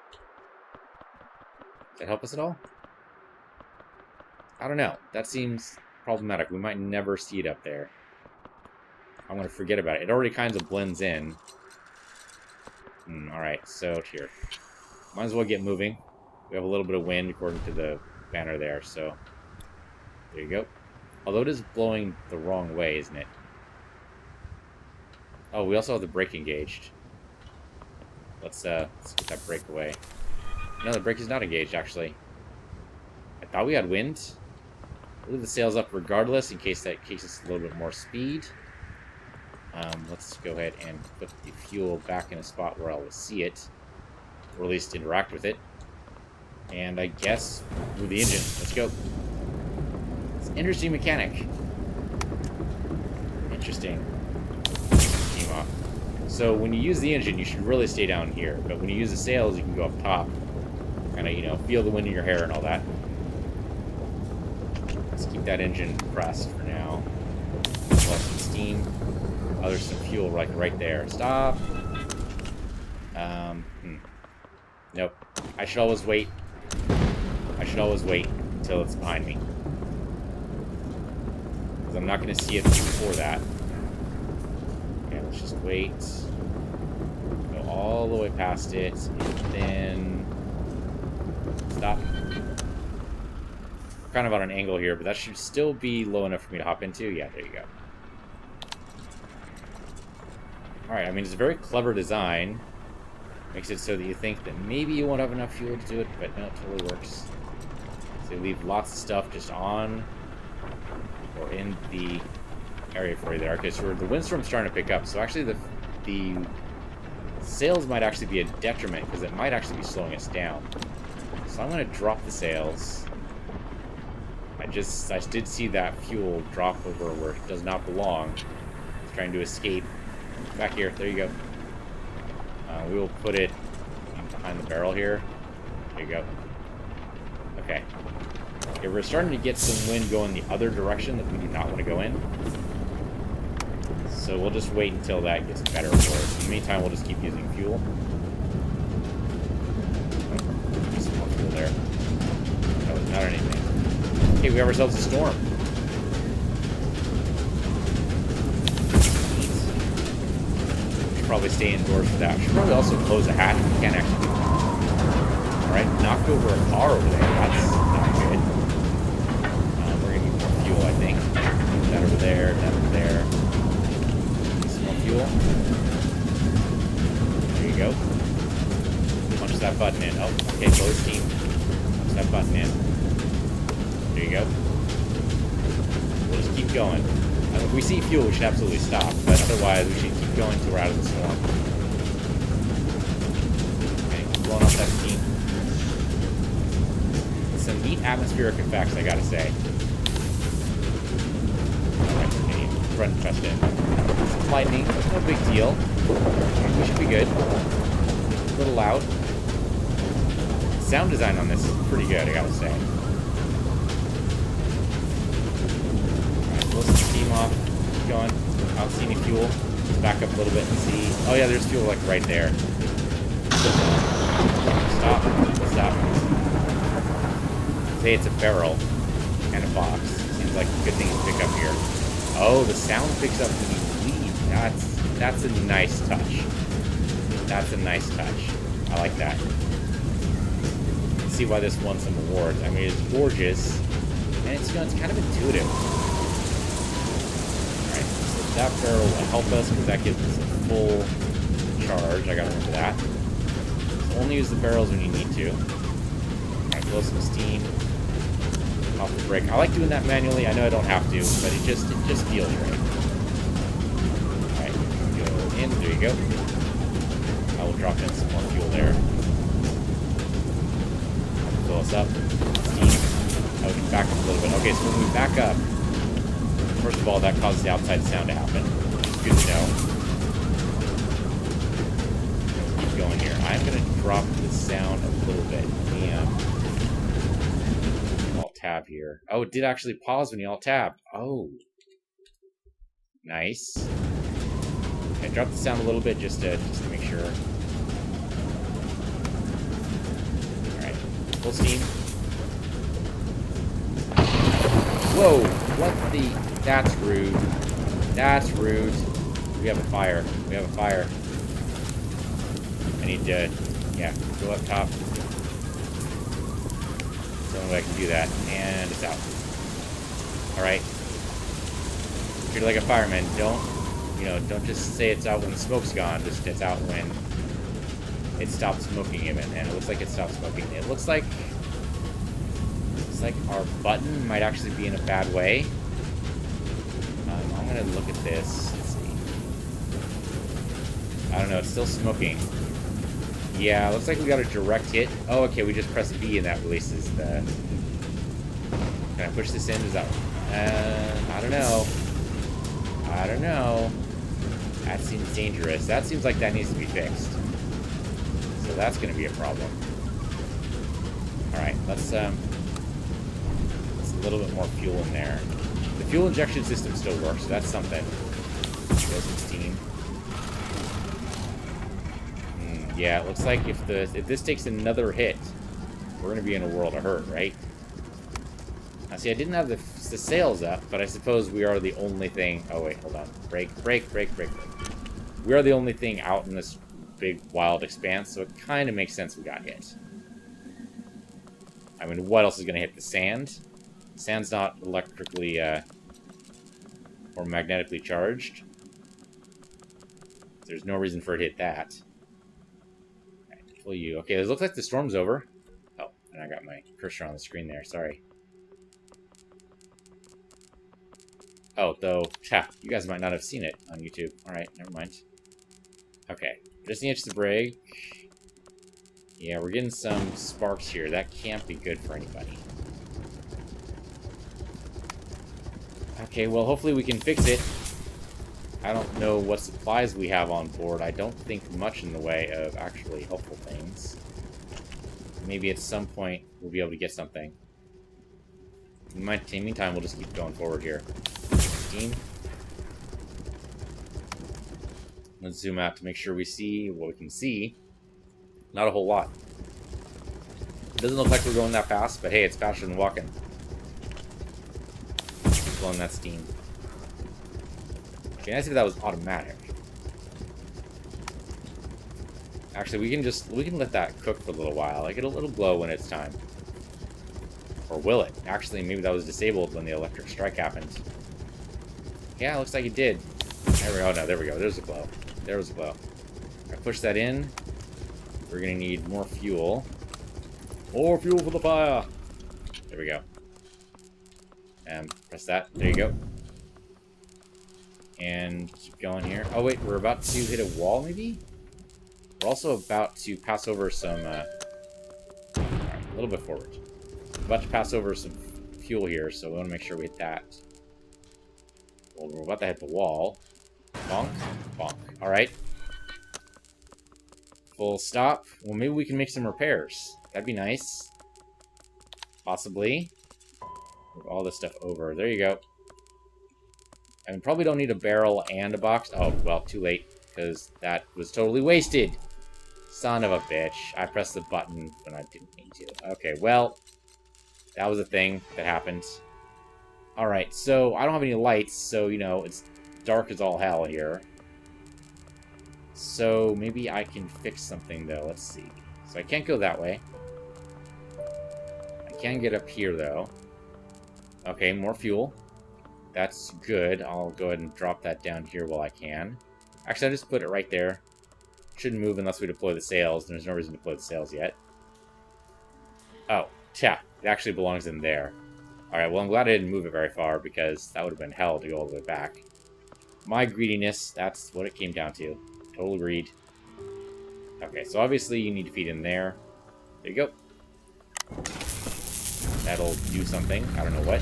Does that help us at all? I don't know. That seems problematic. We might never see it up there. I'm going to forget about it. It already kind of blends in. Alright, so here. Might as well get moving. We have a little bit of wind according to the banner there, so... There you go. Although it is blowing the wrong way, isn't it? Oh, we also have the brake engaged. Let's get that brake away. No, the brake is not engaged, actually. I thought we had wind. We'll leave the sails up regardless, in case that gives us a little bit more speed. Let's go ahead and put the fuel back in a spot where I'll see it, or at least interact with it. And I guess move the engine. Let's go. It's an interesting mechanic. Interesting. Team off. So when you use the engine, you should really stay down here. But when you use the sails, you can go up top. Kind of, you know, feel the wind in your hair and all that. Let's keep that engine pressed for now. Let some steam. Oh, there's some fuel right there. Stop. Nope. I should always wait. I should always wait until it's behind me. Because I'm not going to see it before that. Okay, let's just wait. Go all the way past it. And then... Stop. We're kind of on an angle here, but that should still be low enough for me to hop into. Yeah, there you go. Alright, I mean, it's a very clever design. Makes it so that you think that maybe you won't have enough fuel to do it, but no, it totally works. So you leave lots of stuff just on or in the area for you there. Okay, so the windstorm's starting to pick up. So actually the sails might actually be a detriment because it might actually be slowing us down. So I'm going to drop the sails. I did see that fuel drop over where it does not belong. It's trying to escape. Back here. There you go. We will put it behind the barrel here. There you go. Okay. Okay, we're starting to get some wind going the other direction that we do not want to go in. So we'll just wait until that gets better for us. In the meantime, we'll just keep using fuel. Oh, some more fuel there. That was not anything. Okay, we have ourselves a storm. Probably stay indoors for that. We should probably also close the hatch. We can't actually do that. Alright, knocked over a car over there. That's not good. We're gonna need more fuel, I think. That over there, that over there. Need some more fuel. There you go. Punch that button in. Oh, okay, low steam. Punch that button in. There you go. We'll just keep going. If we see fuel, we should absolutely stop, but otherwise we should keep going until we're out of the storm. Okay, keep blowing off that steam. Some neat atmospheric effects, I gotta say. Alright, okay, front pressed in. Some lightning, no big deal. We should be good. A little loud. Sound design on this is pretty good, I gotta say. Blow some steam off. Keep going. I don't see any fuel. Let's back up a little bit and see. Oh yeah, there's fuel like right there. Stop. Stop. Say it's a barrel and a box. Seems like a good thing to pick up here. Oh, the sound picks up when you leave. That's a nice touch. That's a nice touch. I like that. Let's see why this won some awards. I mean, it's gorgeous, and it's, you know, it's kind of intuitive. That barrel will help us because that gives us a full charge. I gotta remember that. So only use the barrels when you need to. Alright, blow some steam off the brake. I like doing that manually. I know I don't have to, but it just feels right. Alright, go in. There you go. I will drop in some more fuel there. Fill us up. Steam. I would back up a little bit. Okay, so when we back up, first of all, that causes the outside sound to happen. Good to know. Let's keep going here. I'm going to drop the sound a little bit. Alt tab here. Oh, it did actually pause when you alt tab. Oh. Nice. Okay, drop the sound a little bit just to make sure. Alright. Full steam. Whoa! What the... That's rude. That's rude. We have a fire. We have a fire. I need to, yeah, go up top. Tell me I can do that. And it's out. Alright. Treat it like a fireman. Don't You know, don't just say it's out when the smoke's gone. Just it's out when it stopped smoking even. And it looks like it stopped smoking. It looks like our button might actually be in a bad way. I'm gonna look at this. Let's see. I don't know. It's still smoking. Yeah, looks like we got a direct hit. Oh, okay. We just press B and that releases the. Can I push this in? Is that? I don't know. I don't know. That seems dangerous. That seems like that needs to be fixed. So that's going to be a problem. All right, let's a little bit more fuel in there. The fuel injection system still works, so that's something. There's some steam. Yeah, it looks like if this takes another hit, we're going to be in a world of hurt, right? Now, see, I didn't have the sails up, but I suppose we are the only thing... Oh, wait, hold on. Break. We are the only thing out in this big, wild expanse, so it kind of makes sense we got hit. I mean, what else is going to hit? The sand? The sand's not electrically or magnetically charged. There's no reason for it to hit that. Right, pull you. Okay, it looks like the storm's over. Oh, and I got my cursor on the screen there. Sorry. Oh, though, you guys might not have seen it on YouTube. Alright, never mind. Okay, just needs to break. Yeah, we're getting some sparks here. That can't be good for anybody. Okay, well, hopefully we can fix it. I don't know what supplies we have on board. I don't think much in the way of actually helpful things. Maybe at some point we'll be able to get something. In the meantime, we'll just keep going forward here. Steam. Let's zoom out to make sure we see what we can see. Not a whole lot. It doesn't look like we're going that fast, but hey, it's faster than walking. Keep blowing that steam. Okay, nice if that was automatic. Actually, we can let that cook for a little while. Like it'll glow when it's time. Or will it? Actually, maybe that was disabled when the electric strike happened. Yeah, it looks like it did. There we go. Oh, no, there we go. There's a glow. There was a glow. I push that in. We're going to need more fuel. More fuel for the fire! There we go. And press that. There you go. And keep going here. Oh, wait. We're about to hit a wall, maybe? We're also about to pass over some... Alright, a little bit forward. We're about to pass over some fuel here, so we want to make sure we hit that. Well, we're about to hit the wall. Bonk. Bonk. Alright. Full stop. Well, maybe we can make some repairs. That'd be nice. Possibly. Move all this stuff over. There you go. And we probably don't need a barrel and a box. Oh, well, too late. Because that was totally wasted. Son of a bitch. I pressed the button when I didn't need to. Okay, well. That was a thing that happened. Alright, so I don't have any lights, so, you know, it's dark as all hell here. So maybe I can fix something, though. Let's see. So I can't go that way. I can get up here, though. Okay, more fuel. That's good. I'll go ahead and drop that down here while I can. Actually, I'll just put it right there. Shouldn't move unless we deploy the sails. There's no reason to deploy the sails yet. Oh, yeah. It actually belongs in there. Alright, well, I'm glad I didn't move it very far, because that would have been hell to go all the way back. My greediness, that's what it came down to. Total greed. Okay, so obviously you need to feed in there. There you go. That'll do something. I don't know what.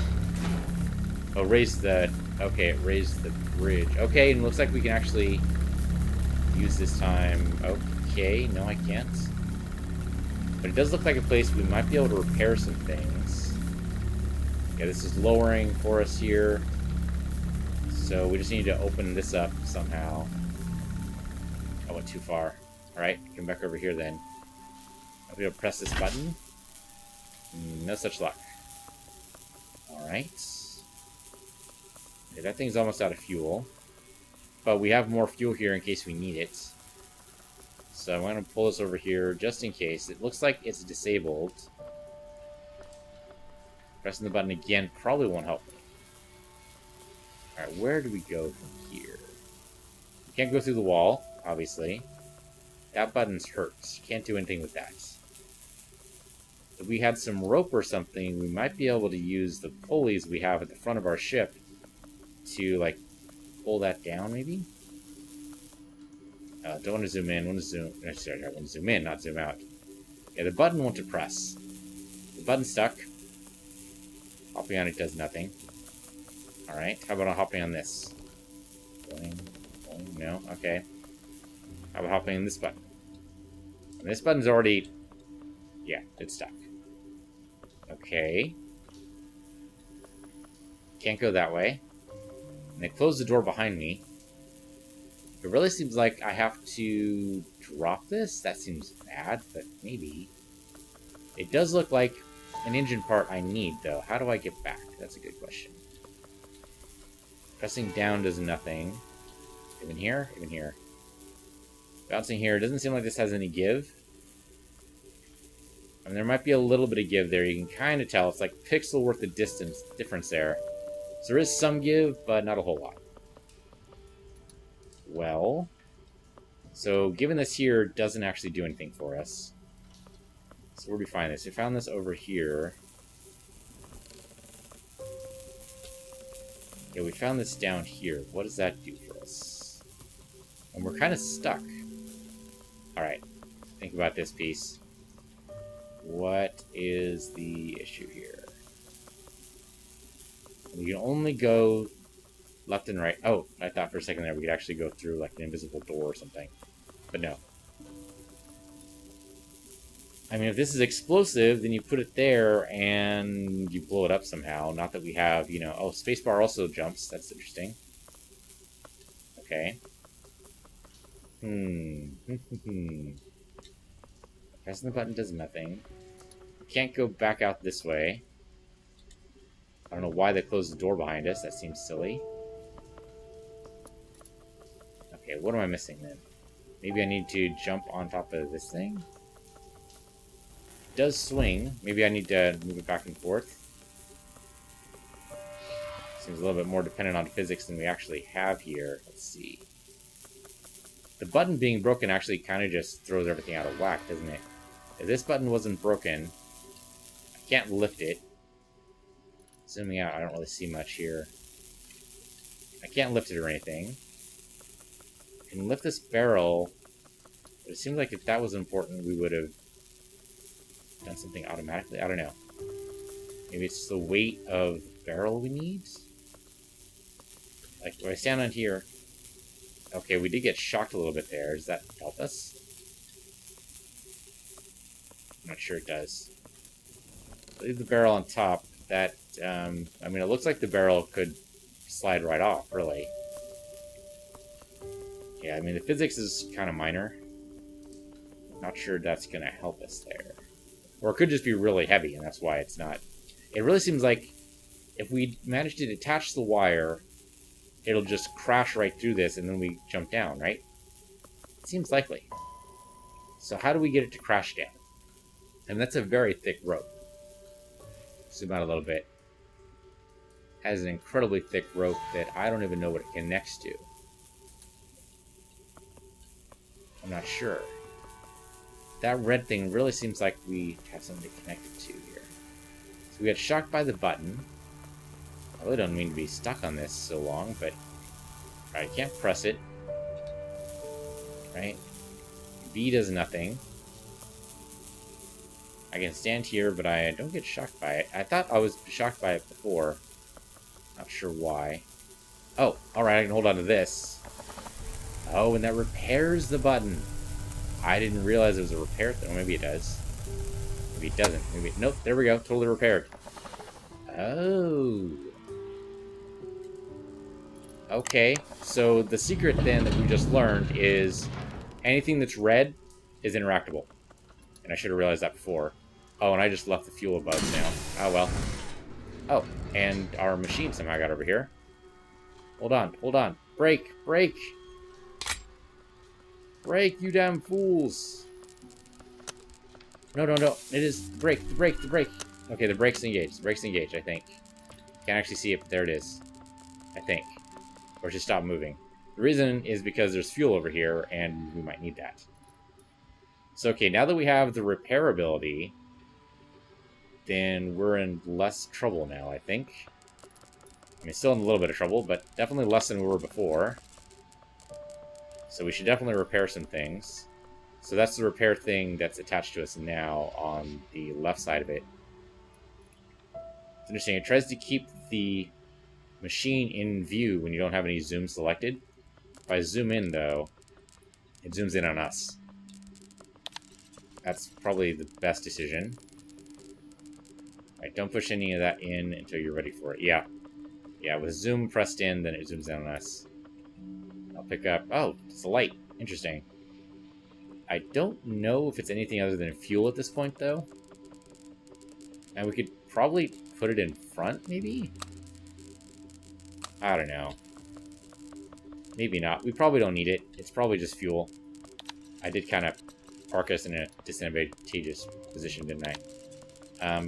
Oh, raise the... Okay, it raised the bridge. Okay, and it looks like we can actually use this time. Okay, no, I can't. But it does look like a place we might be able to repair some things. Yeah, this is lowering for us here. So we just need to open this up somehow. I went too far. Alright, come back over here then. I'll be able to press this button. No such luck. Alright. Okay, that thing's almost out of fuel. But we have more fuel here in case we need it. So I'm going to pull this over here just in case. It looks like it's disabled. Pressing the button again probably won't help me. Alright, where do we go from here? Can't go through the wall, obviously. That button's hurt. Can't do anything with that. If we had some rope or something, we might be able to use the pulleys we have at the front of our ship to, like, pull that down, maybe? Don't want to zoom in. Want to zoom... Sorry, I want to zoom in, not zoom out. Yeah, the button won't depress. The button's stuck. Hopping on it does nothing. Alright, how about hopping on this? Boing, boing, no, okay. How about hopping on this button? And this button's already... Yeah, it's stuck. Okay. Can't go that way. And they closed the door behind me. It really seems like I have to drop this. That seems bad, but maybe. It does look like an engine part I need, though. How do I get back? That's a good question. Pressing down does nothing. Even here? Even here. Bouncing here. Doesn't seem like this has any give. I mean, there might be a little bit of give there. You can kind of tell. It's like pixel worth of difference there. So there is some give, but not a whole lot. Well, so given this here doesn't actually do anything for us. So where do we find this? We found this over here. Yeah, we found this down here. What does that do for us? And we're kind of stuck. Alright, think about this piece. What is the issue here? We can only go left and right. Oh, I thought for a second there we could actually go through like an invisible door or something. But no. I mean, if this is explosive, then you put it there and you blow it up somehow. Not that we have, you know... Oh, spacebar also jumps. That's interesting. Okay. Pressing the button does nothing. Can't go back out this way. I don't know why they closed the door behind us. That seems silly. Okay, what am I missing then? Maybe I need to jump on top of this thing? It does swing. Maybe I need to move it back and forth. Seems a little bit more dependent on physics than we actually have here. Let's see. The button being broken actually kind of just throws everything out of whack, doesn't it? If this button wasn't broken, I can't lift it. Zooming out, I don't really see much here. I can't lift it or anything. I can lift this barrel, but it seems like if that was important, we would have done something automatically. I don't know. Maybe it's the weight of the barrel we need? Like, when I stand on here... Okay, we did get shocked a little bit there. Does that help us? I'm not sure it does. Leave the barrel on top. That, I mean, it looks like the barrel could slide right off, really. Yeah, I mean, the physics is kind of minor. Not sure that's going to help us there. Or it could just be really heavy, and that's why it's not. It really seems like if we manage to detach the wire, it'll just crash right through this, and then we jump down, right? It seems likely. So how do we get it to crash down? And that's a very thick rope. Zoom out a little bit. Has an incredibly thick rope that I don't even know what it connects to. I'm not sure. That red thing really seems like we have something to connect it to here. So we got shocked by the button. I really don't mean to be stuck on this so long, but... Alright, I can't press it. Right? B does nothing. I can stand here, but I don't get shocked by it. I thought I was shocked by it before. Not sure why. Oh, alright, I can hold on to this. Oh, and that repairs the button. I didn't realize it was a repair thing. Maybe it does. Maybe it doesn't. Maybe nope, there we go. Totally repaired. Oh. Okay, so the secret then that we just learned is anything that's red is interactable. And I should have realized that before. Oh, and I just left the fuel above now. Oh, well. Oh, and our machine somehow got over here. Hold on, hold on. Brake, brake! Brake, you damn fools! No, no, no. It is brake, the brake, the brake. Okay, the brake's engaged. The brake's engaged, I think. Can't actually see it, but there it is. I think. Or it should stop moving. The reason is because there's fuel over here, and we might need that. So, okay, now that we have the repair ability, then we're in less trouble now, I think. I mean, still in a little bit of trouble, but definitely less than we were before. So we should definitely repair some things. So that's the repair thing that's attached to us now on the left side of it. It's interesting. It tries to keep the machine in view when you don't have any zoom selected. If I zoom in, though, it zooms in on us. That's probably the best decision. Alright, don't push any of that in until you're ready for it. Yeah. Yeah, with zoom pressed in, then it zooms in on us. I'll pick up... Oh, it's a light. Interesting. I don't know if it's anything other than fuel at this point, though. And we could probably put it in front, maybe? I don't know. Maybe not. We probably don't need it. It's probably just fuel. I did kind of park us in a disadvantageous position, didn't I?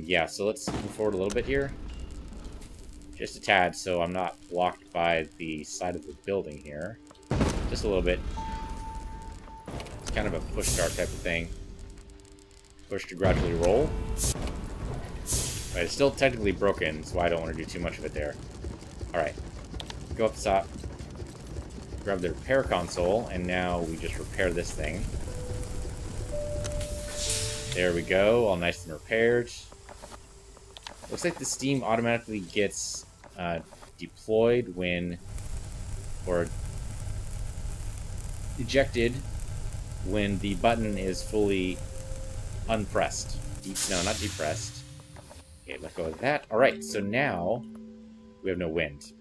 Yeah, so let's move forward a little bit here. Just a tad, so I'm not blocked by the side of the building here. Just a little bit. It's kind of a push start type of thing. Push to gradually roll. But it's still technically broken, so I don't want to do too much of it there. Alright. Go up the top. Grab the repair console, and now we just repair this thing. There we go, all nice and repaired. Looks like the steam automatically gets deployed when... or ejected when the button is fully unpressed. No, not depressed. Okay, let go of that. Alright, so now we have no wind.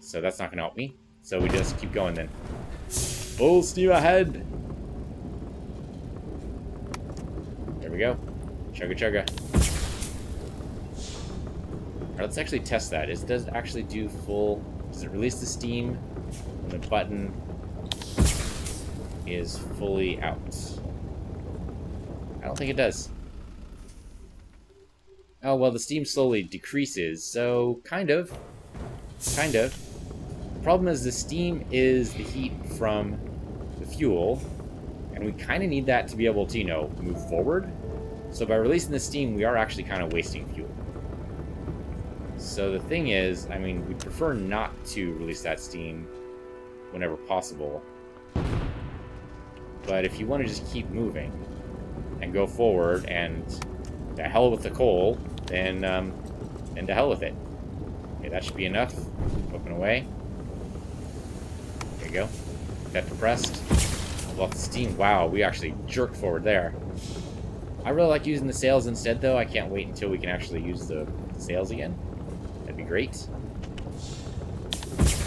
So that's not going to help me. So we just keep going then. Full steam ahead! There we go. Chugga chugga. Alright, let's actually test that. Does it actually do full... Does it release the steam when the button is fully out? I don't think it does. Oh, well, the steam slowly decreases, so kind of. Kind of. The problem is the steam is the heat from the fuel, and we kind of need that to be able to, you know, move forward. So by releasing the steam, we are actually kind of wasting fuel. So the thing is, I mean, we prefer not to release that steam whenever possible. But if you want to just keep moving and go forward and to hell with the coal, then to hell with it. Okay, that should be enough. Open away. There you go. That depressed. Lots of steam. Wow, we actually jerked forward there. I really like using the sails instead, though. I can't wait until we can actually use the sails again. That'd be great.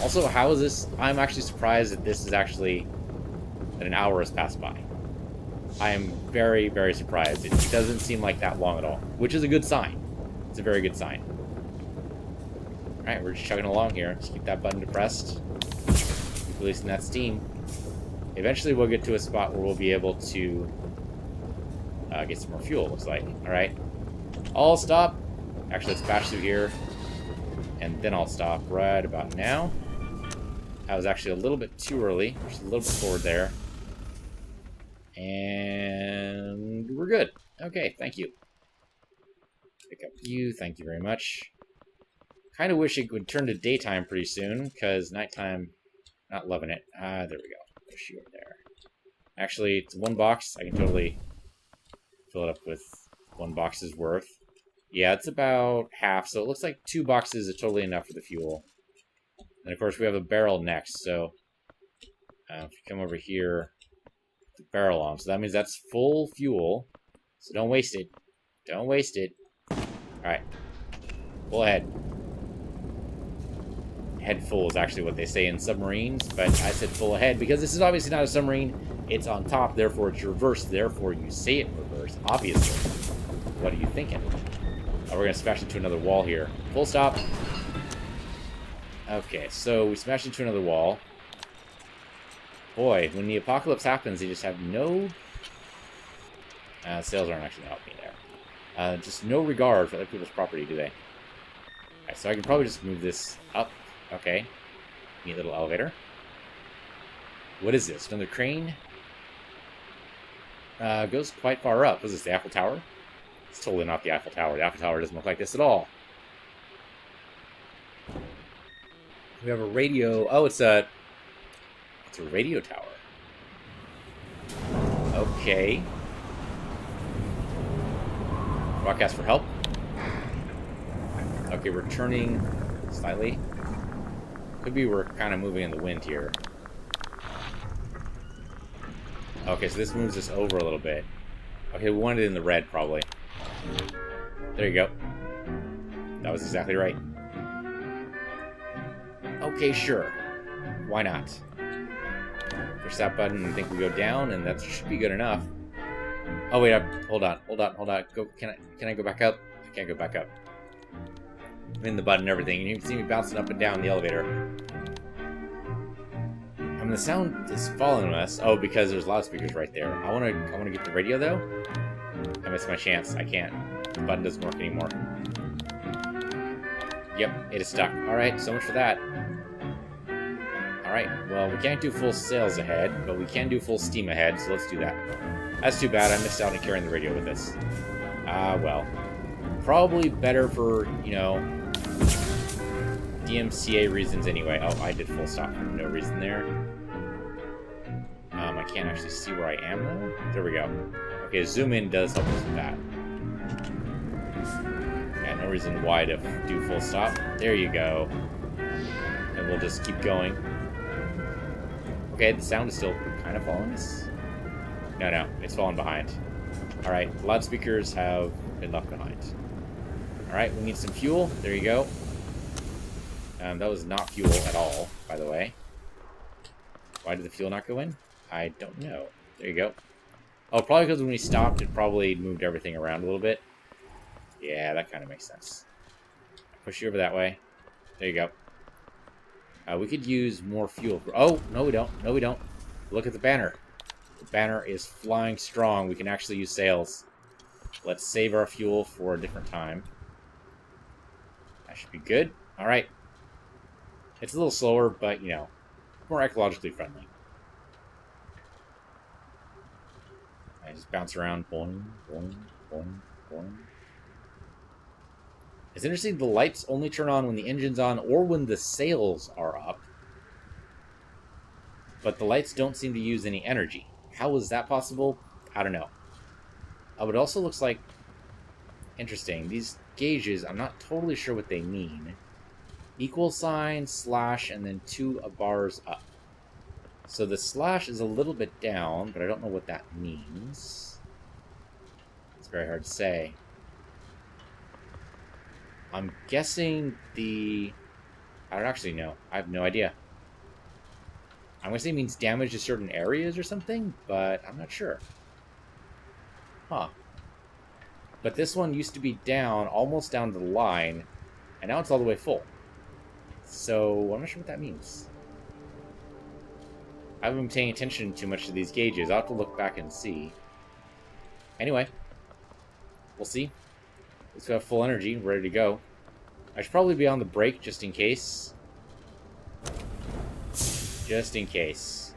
Also, how is this? I'm actually surprised that this is actually... that an hour has passed by. I am very, very surprised. It doesn't seem like that long at all, which is a good sign. It's a very good sign. Alright, we're just chugging along here. Just keep that button depressed. Keep releasing that steam. Eventually we'll get to a spot where we'll be able to get some more fuel, looks like. Alright. I'll stop. Actually, let's bash through here. And then I'll stop right about now. I was actually a little bit too early. Just a little bit forward there. And we're good. Okay, thank you. Pick up you. Thank you very much. Kind of wish it would turn to daytime pretty soon, because nighttime, not loving it. There we go. Push you over there. Actually, it's one box. I can totally fill it up with one box's worth. Yeah, it's about half, so it looks like 2 boxes is totally enough for the fuel. And of course, we have a barrel next, so if you come over here, the barrel on. So that means that's full fuel, so don't waste it. Don't waste it. Alright. Full ahead. Head full is actually what they say in submarines, but I said full ahead because this is obviously not a submarine. It's on top, therefore it's reversed, therefore you say it in reverse, obviously. What are you thinking? Oh, we're going to smash into another wall here. Full stop. Okay, so we smashed into another wall. Boy, when the apocalypse happens, they just have no... sails aren't actually going to help me there. Just no regard for other people's property, do they? Alright, so I can probably just move this up. Okay. Neat little elevator. What is this? Another crane? Goes quite far up. Was this the Eiffel Tower? It's totally not the Eiffel Tower. The Eiffel Tower doesn't look like this at all. We have a radio. Oh, it's a radio tower. Okay. Broadcast for help. Okay, we're turning slightly. Could be we're kind of moving in the wind here. Okay, so this moves us over a little bit. Okay, we wanted it in the red, probably. There you go. That was exactly right. Okay, sure. Why not? Push that button and think we go down, and that should be good enough. Oh wait, hold on. Go. Can I go back up? I can't go back up. I'm in the button and everything, and you can see me bouncing up and down the elevator. I mean, the sound is following us. Oh, because there's loudspeakers right there. I wanna get the radio though. I missed my chance. I can't. The button doesn't work anymore. Yep, it is stuck. All right, so much for that. All right, well, we can't do full sails ahead, but we can do full steam ahead, so let's do that. That's too bad. I missed out on carrying the radio with us. Well, probably better for, you know, DMCA reasons anyway. Oh, I did full stop for no reason there. I can't actually see where I am, though. There we go. Okay, zoom in does help us with that. Yeah, no reason why to do full stop. There you go. And we'll just keep going. Okay, the sound is still kind of following us. No, it's falling behind. Alright, the loudspeakers have been left behind. Alright, we need some fuel. There you go. That was not fuel at all, by the way. Why did the fuel not go in? I don't know. There you go. Oh, probably because when we stopped, it probably moved everything around a little bit. Yeah, that kind of makes sense. Push you over that way. There you go. We could use more fuel. Oh, no we don't. No we don't. Look at the banner. The banner is flying strong. We can actually use sails. Let's save our fuel for a different time. That should be good. All right. It's a little slower, but, you know, more ecologically friendly. I just bounce around. Boing, boing, boing, boing. It's interesting, the lights only turn on when the engine's on or when the sails are up. But the lights don't seem to use any energy. How is that possible? I don't know. Oh, it also looks like... Interesting. These gauges, I'm not totally sure what they mean. Equal sign, slash, and then 2 bars up. So the slash is a little bit down, but I don't know what that means. It's very hard to say. I'm guessing the... I don't actually know. I have no idea. I'm going to say it means damage to certain areas or something, but I'm not sure. Huh. But this one used to be down, almost down to the line, and now it's all the way full. So, I'm not sure what that means. I haven't been paying attention too much to these gauges. I'll have to look back and see. Anyway, we'll see. Let's have full energy, ready to go. I should probably be on the brake just in case. Just in case.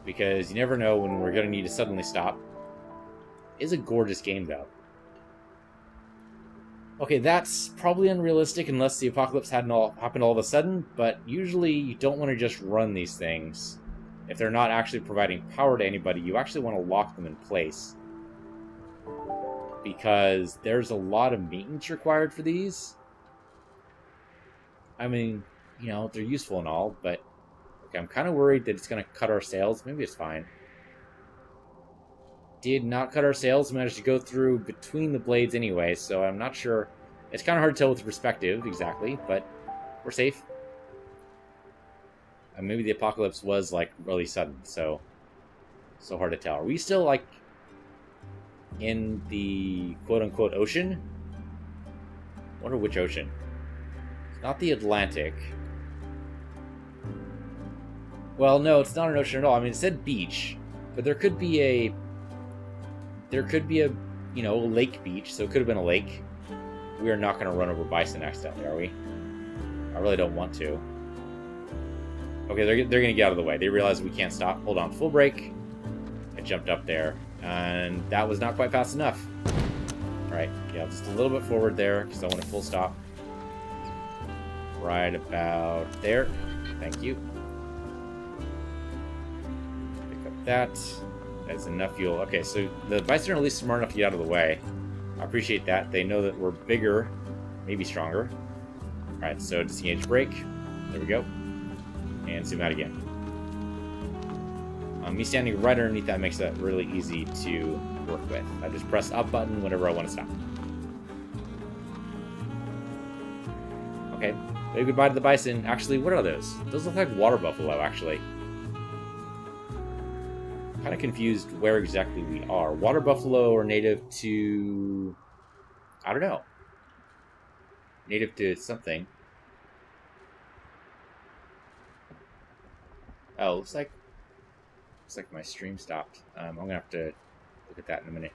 Because you never know when we're going to need to suddenly stop. It is a gorgeous game, though. Okay, that's probably unrealistic unless the apocalypse hadn't happened all of a sudden, but usually you don't want to just run these things. If they're not actually providing power to anybody, you actually want to lock them in place. Because there's a lot of maintenance required for these. I mean, you know, they're useful and all, but okay, I'm kind of worried that it's going to cut our sails. Maybe it's fine. Did not cut our sails, managed to go through between the blades anyway, so I'm not sure. It's kind of hard to tell with perspective exactly, but we're safe. And maybe the apocalypse was like really sudden, so hard to tell. Are we still like in the quote-unquote ocean? I wonder which ocean. It's not the Atlantic. Well, no, it's not an ocean at all. I mean, it said beach, but there could be a, you know, lake beach, so it could have been a lake. We are not going to run over bison accidentally, are we? I really don't want to. Okay, they're gonna get out of the way. They realize we can't stop. Hold on, full brake. I jumped up there, and that was not quite fast enough. All right, yeah, just a little bit forward there because I want a full stop. Right about there. Thank you. Pick up that. That's enough fuel. Okay, so the bison are at least smart enough to get out of the way. I appreciate that. They know that we're bigger, maybe stronger. All right, so disengage brake. There we go. And zoom out again. Me standing right underneath that makes that really easy to work with. I just press up button whenever I want to stop. Okay, wave goodbye to the bison. Actually, what are those? Those look like water buffalo, actually. Kind of confused where exactly we are. Water buffalo are native to... I don't know. Native to something. Oh, looks like my stream stopped. I'm gonna have to look at that in a minute.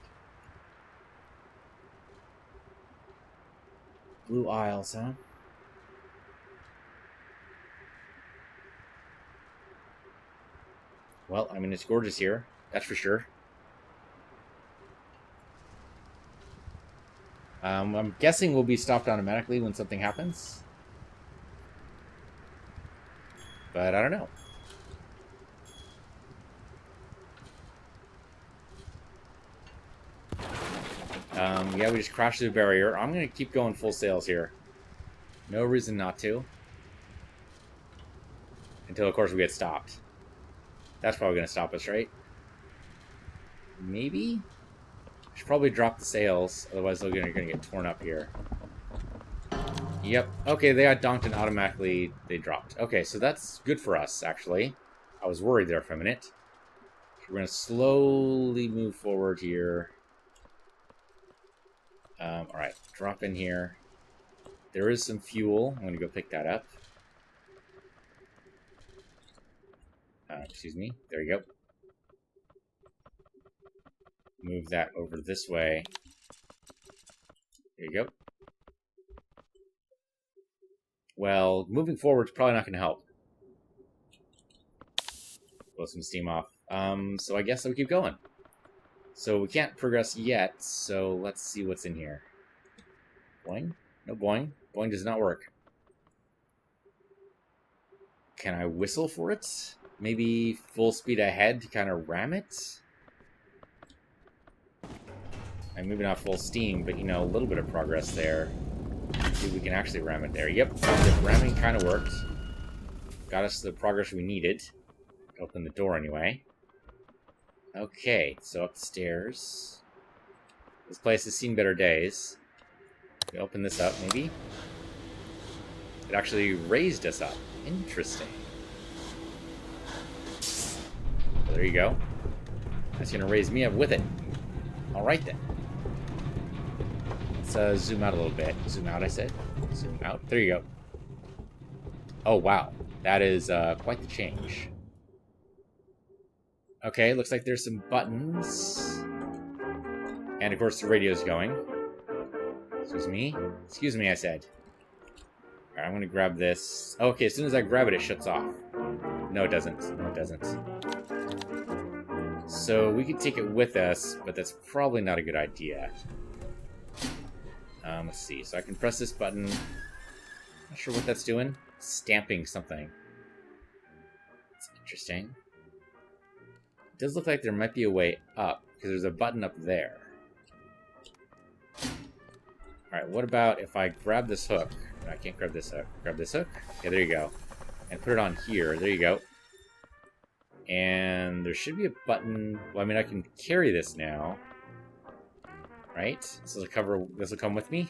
Blue Isles, huh? Well, I mean, it's gorgeous here. That's for sure. I'm guessing we'll be stopped automatically when something happens. But I don't know. Yeah, we just crashed through the barrier. I'm going to keep going full sails here. No reason not to. Until, of course, we get stopped. That's probably going to stop us, right? Maybe? Should probably drop the sails. Otherwise, they're going to get torn up here. Yep. Okay, they got donked and automatically they dropped. Okay, so that's good for us, actually. I was worried there for a minute. So we're going to slowly move forward here. Alright, drop in here. There is some fuel. I'm going to go pick that up. Excuse me. There you go. Move that over this way. There you go. Well, moving forward is probably not going to help. Blow some steam off. So I guess I'll keep going. So we can't progress yet, so let's see what's in here. Boing? No boing. Boing does not work. Can I whistle for it? Maybe full speed ahead to kind of ram it? I'm maybe not full steam, but, you know, a little bit of progress there. See if we can actually ram it there. Yep, the ramming kind of worked. Got us the progress we needed. Open the door anyway. Okay, so upstairs. This place has seen better days. We open this up, maybe? It actually raised us up. Interesting. Well, there you go. That's going to raise me up with it. Alright then. Let's zoom out a little bit. Zoom out, I said. Zoom out. There you go. Oh, wow. That is quite the change. Okay, looks like there's some buttons. And, of course, the radio's going. Excuse me. Excuse me, I said. Alright, I'm going to grab this. Okay, as soon as I grab it, it shuts off. No, it doesn't. No, it doesn't. So, we could take it with us, but that's probably not a good idea. Let's see. So, I can press this button. Not sure what that's doing. Stamping something. It's interesting. It does look like there might be a way up, because there's a button up there. Alright, what about if I grab this hook? No, I can't grab this hook. Grab this hook? Okay, there you go. And put it on here. There you go. And there should be a button. Well, I mean, I can carry this now. Right? This will cover. This will come with me?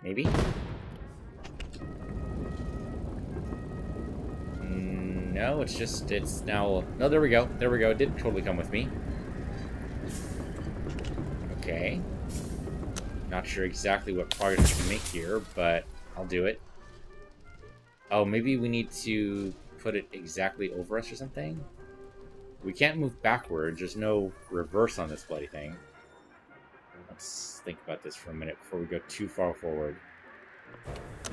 Maybe? No, it's just, it's now, no, there we go. There we go. It did totally come with me. Okay. Not sure exactly what progress we can make here, but I'll do it. Oh, maybe we need to put it exactly over us or something? We can't move backwards. There's no reverse on this bloody thing. Let's think about this for a minute before we go too far forward.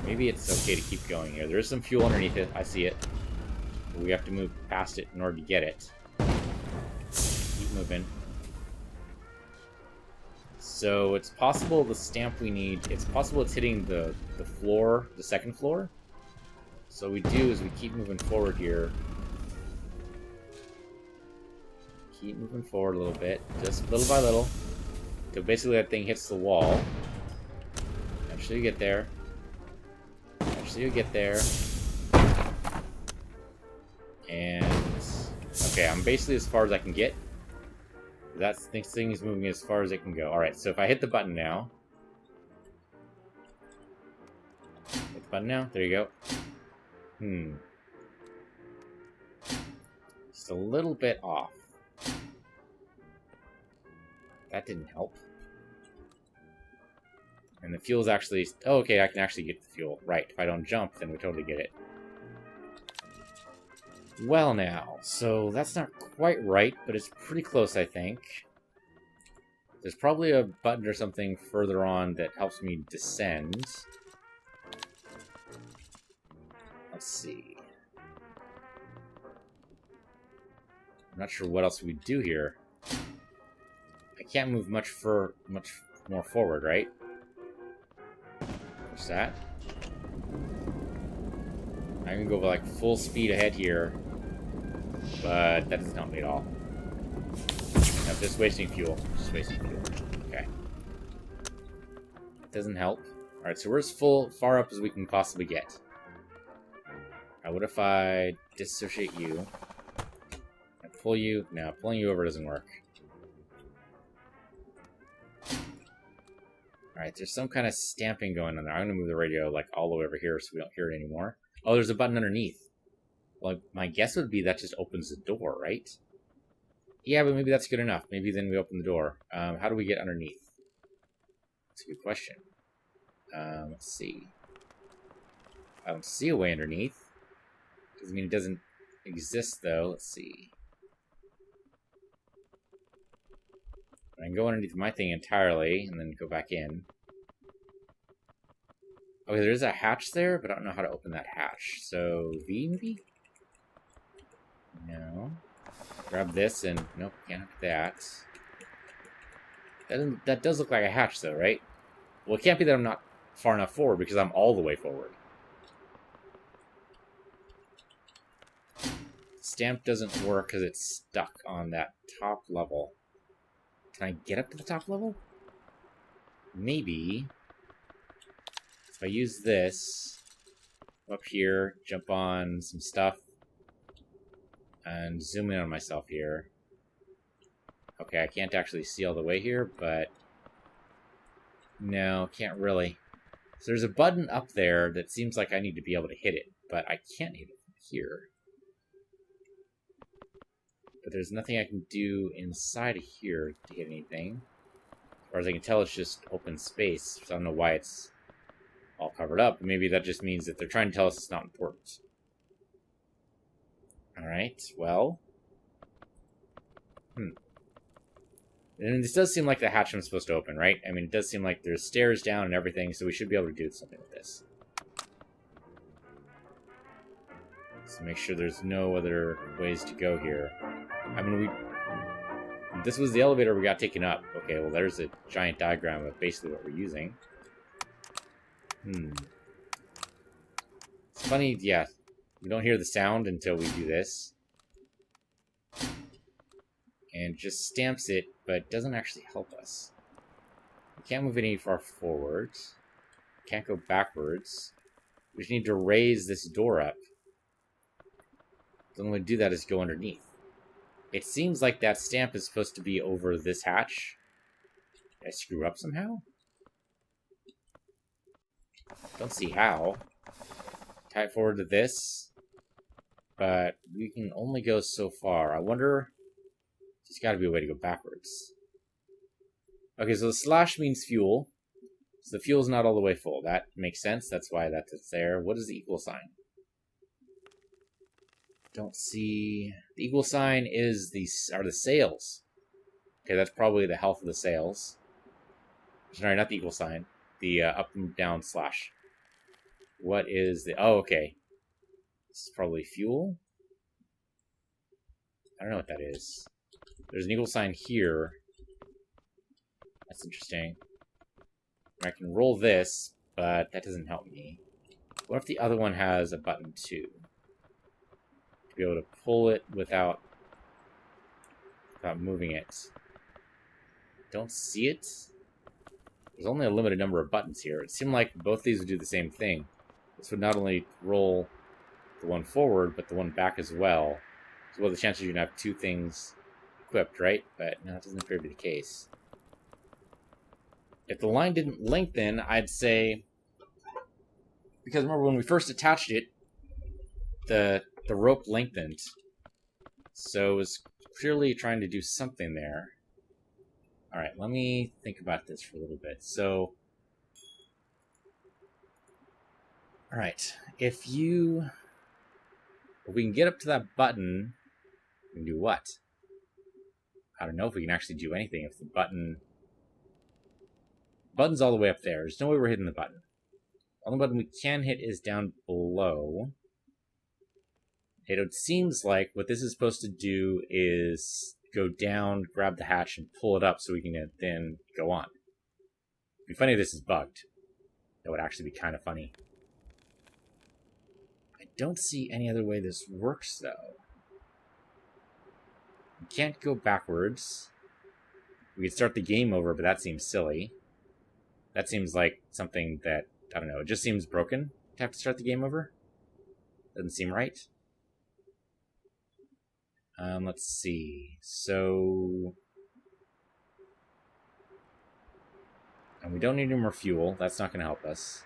Maybe it's okay to keep going here. There is some fuel underneath it. I see it. We have to move past it in order to get it. Keep moving. So it's possible the stamp we need, it's possible it's hitting the floor, the second floor. So what we do is we keep moving forward here. Keep moving forward a little bit, just little by little. So basically that thing hits the wall. Eventually you get there. Eventually you get there. And okay, I'm basically as far as I can get. That thing is moving as far as it can go. Alright, so if I hit the button now. Hit the button now. There you go. Just a little bit off. That didn't help. And the fuel's actually... Oh, okay, I can actually get the fuel. Right, if I don't jump, then we totally get it. Well now, so that's not quite right, but it's pretty close, I think. There's probably a button or something further on that helps me descend. Let's see. I'm not sure what else we do here. I can't move much more forward, right? What's that? I can go like full speed ahead here, but that doesn't help me at all. I'm just wasting fuel. Just wasting fuel. Okay. Doesn't help. Alright, so we're as far up as we can possibly get. What if I dissociate you? I pull you... No, pulling you over doesn't work. Alright, there's some kind of stamping going on there. I'm going to move the radio like all the way over here so we don't hear it anymore. Oh, there's a button underneath. Well, my guess would be that just opens the door, right? Yeah, but maybe that's good enough. Maybe then we open the door. How do we get underneath? That's a good question. Let's see. I don't see a way underneath. Doesn't mean it doesn't exist, though. Let's see. I can go underneath my thing entirely, and then go back in. Okay, there's a hatch there, but I don't know how to open that hatch. So, V, maybe? No. Grab this, and... Nope, can't have that. That does look like a hatch, though, right? Well, it can't be that I'm not far enough forward, because I'm all the way forward. Stamp doesn't work because it's stuck on that top level. Can I get up to the top level? Maybe. If I use this, up here, jump on some stuff, and zoom in on myself here. Okay, I can't actually see all the way here, but... No, can't really. So there's a button up there that seems like I need to be able to hit it, but I can't hit it from here. But there's nothing I can do inside of here to hit anything. As far as I can tell, it's just open space, so I don't know why it's all covered up. Maybe that just means that they're trying to tell us it's not important. Alright, well... And this does seem like the hatch I'm supposed to open, right? I mean, it does seem like there's stairs down and everything, so we should be able to do something with this. So make sure there's no other ways to go here. I mean, this was the elevator we got taken up. Okay, well, there's a giant diagram of basically what we're using. It's funny, yeah. We don't hear the sound until we do this. And it just stamps it, but doesn't actually help us. We can't move it any far forward. Can't go backwards. We just need to raise this door up. The only way to do that is go underneath. It seems like that stamp is supposed to be over this hatch. Did I screw up somehow? Don't see how. Tie it forward to this. But we can only go so far. I wonder... There's got to be a way to go backwards. Okay, so the slash means fuel. So the fuel's not all the way full. That makes sense. That's why that's there. What is the equal sign? Don't see... The equal sign are the sails. Okay, that's probably the health of the sails. Sorry, not the equal sign. The up and down slash. What is the... Oh, okay. This is probably fuel. I don't know what that is. There's an equal sign here. That's interesting. I can roll this, but that doesn't help me. What if the other one has a button too? To be able to pull it without moving it. Don't see it? There's only a limited number of buttons here. It seemed like both these would do the same thing. This would not only roll the one forward, but the one back as well. So what are the chances you can have two things equipped, right? But no, it doesn't appear to be the case. If the line didn't lengthen, I'd say... Because remember, when we first attached it, the rope lengthened. So it was clearly trying to do something there. Alright, let me think about this for a little bit. So... Alright, if we can get up to that button, we can do what? I don't know if we can actually do anything if the button's all the way up there. There's no way we're hitting the button. The only button we can hit is down below. It seems like what this is supposed to do is go down, grab the hatch, and pull it up so we can then go on. It'd be funny if this is bugged. That would actually be kind of funny. I don't see any other way this works, though. We can't go backwards. We could start the game over, but that seems silly. That seems like something that, I don't know, it just seems broken to have to start the game over. Doesn't seem right. Let's see. So... And we don't need any more fuel. That's not going to help us.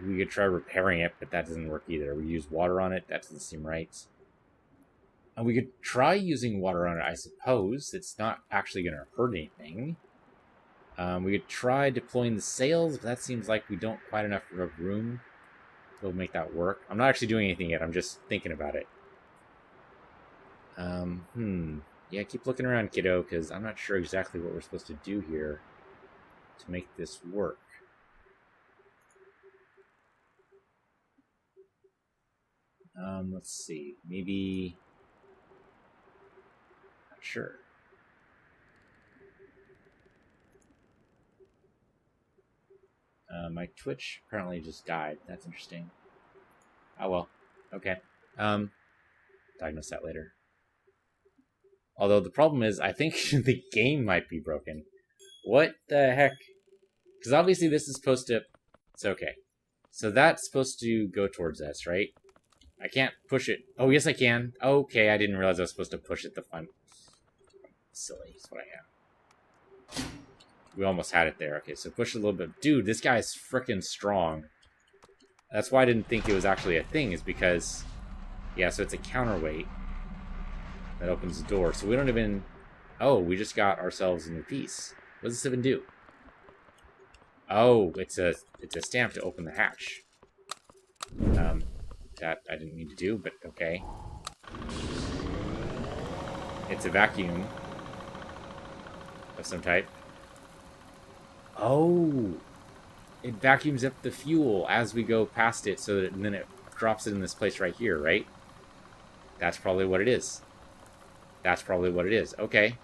We could try repairing it, but that doesn't work either. We use water on it. That doesn't seem right. And we could try using water on it, I suppose. It's not actually going to hurt anything. We could try deploying the sails, but that seems like we don't quite enough room to make that work. I'm not actually doing anything yet. I'm just thinking about it. Yeah, keep looking around, kiddo, because I'm not sure exactly what we're supposed to do here to make this work. Let's see. Maybe... Not sure. My Twitch apparently just died. That's interesting. Oh well. Okay. Diagnose that later. Although the problem is, I think the game might be broken. What the heck? Because obviously this is supposed to... It's okay. So that's supposed to go towards us, right? I can't push it. Oh, yes I can. Okay, I didn't realize I was supposed to push it the fun. Silly is what I am. We almost had it there. Okay, so push it a little bit. Dude, this guy's freaking strong. That's why I didn't think it was actually a thing, is because... Yeah, so it's a counterweight that opens the door. So we don't even... Oh, we just got ourselves a new piece. What does this even do? Oh, it's a stamp to open the hatch. That I didn't mean to do, but okay. It's a vacuum of some type. Oh! It vacuums up the fuel as we go past it, so that and then it drops it in this place right here, right? That's probably what it is. That's probably what it is. Okay.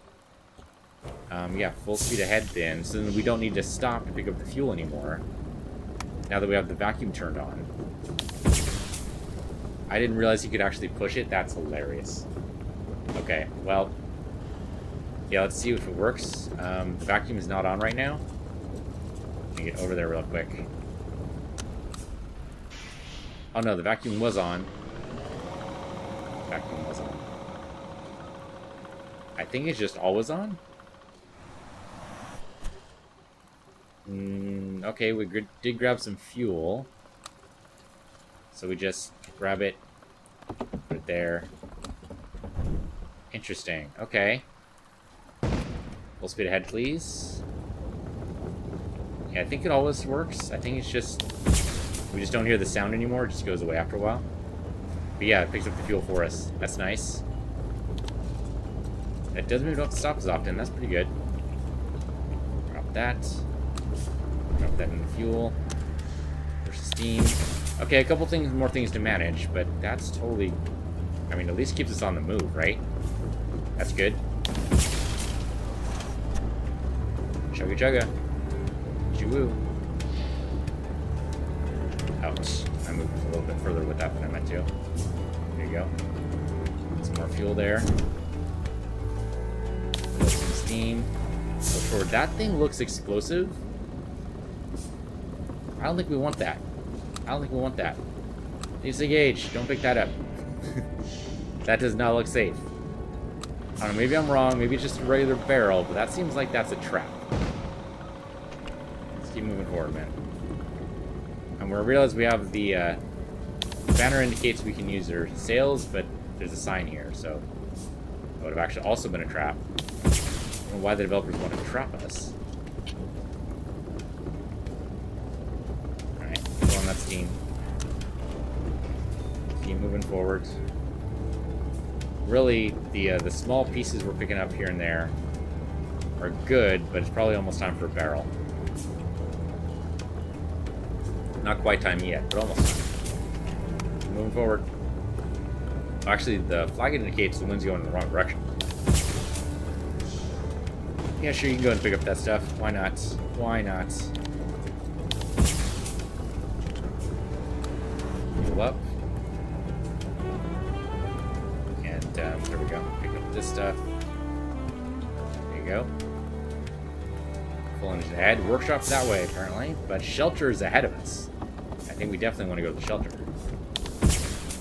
Yeah, full speed ahead then. So then we don't need to stop to pick up the fuel anymore. Now that we have the vacuum turned on. I didn't realize you could actually push it. That's hilarious. Okay, well. Yeah, let's see if it works. The vacuum is not on right now. Let me get over there real quick. Oh no, the vacuum was on. Vacuum was on. I think it's just always on. Okay, we did grab some fuel. So we just grab it, put it there. Interesting. Okay. Full speed ahead, please. Yeah, I think it always works. I think it's just... We just don't hear the sound anymore. It just goes away after a while. But yeah, it picks up the fuel for us. That's nice. It doesn't mean we don't have to stop as often. That's pretty good. Drop that. Drop that in the fuel. Push the steam. Okay, a couple more things to manage, but that's totally I mean, at least keeps us on the move, right? That's good. Chugga chugga. Choo-woo. Ouch. I moved a little bit further with that than I meant to. There you go. Some more fuel there. Some steam. Go forward. That thing looks explosive. I don't think we want that. I don't think we want that. Disengage. Don't pick that up. That does not look safe. I don't know, maybe I'm wrong. Maybe it's just a regular barrel, but that seems like that's a trap. Let's keep moving forward, man. And we realize we have the banner indicates we can use our sails, but there's a sign here, so that would have actually also been a trap. I don't know why the developers want to trap us. Alright, go on that steam. Keep moving forward. Really, the small pieces we're picking up here and there are good, but it's probably almost time for a barrel. Not quite time yet, but almost time. Moving forward. Actually, the flag indicates the wind's going in the wrong direction. Yeah, sure, you can go and pick up that stuff. Why not? Why not? Fuel up. There we go. Pick up this stuff. There you go. Full engine ahead. Workshop that way, apparently. But shelter is ahead of us. I think we definitely want to go to the shelter.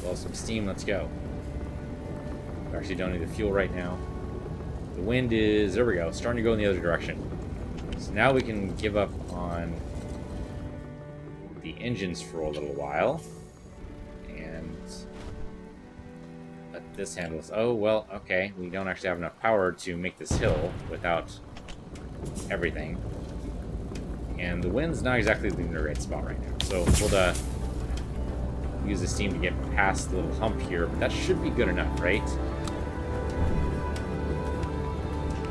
Well, some steam. Let's go. We actually don't need the fuel right now. The wind is... There we go. Starting to go in the other direction. So now we can give up on the engines for a little while. This handles. Oh, well, okay. We don't actually have enough power to make this hill without everything. And the wind's not exactly in the right spot right now. So we'll use the steam to get past the little hump here, but that should be good enough, right?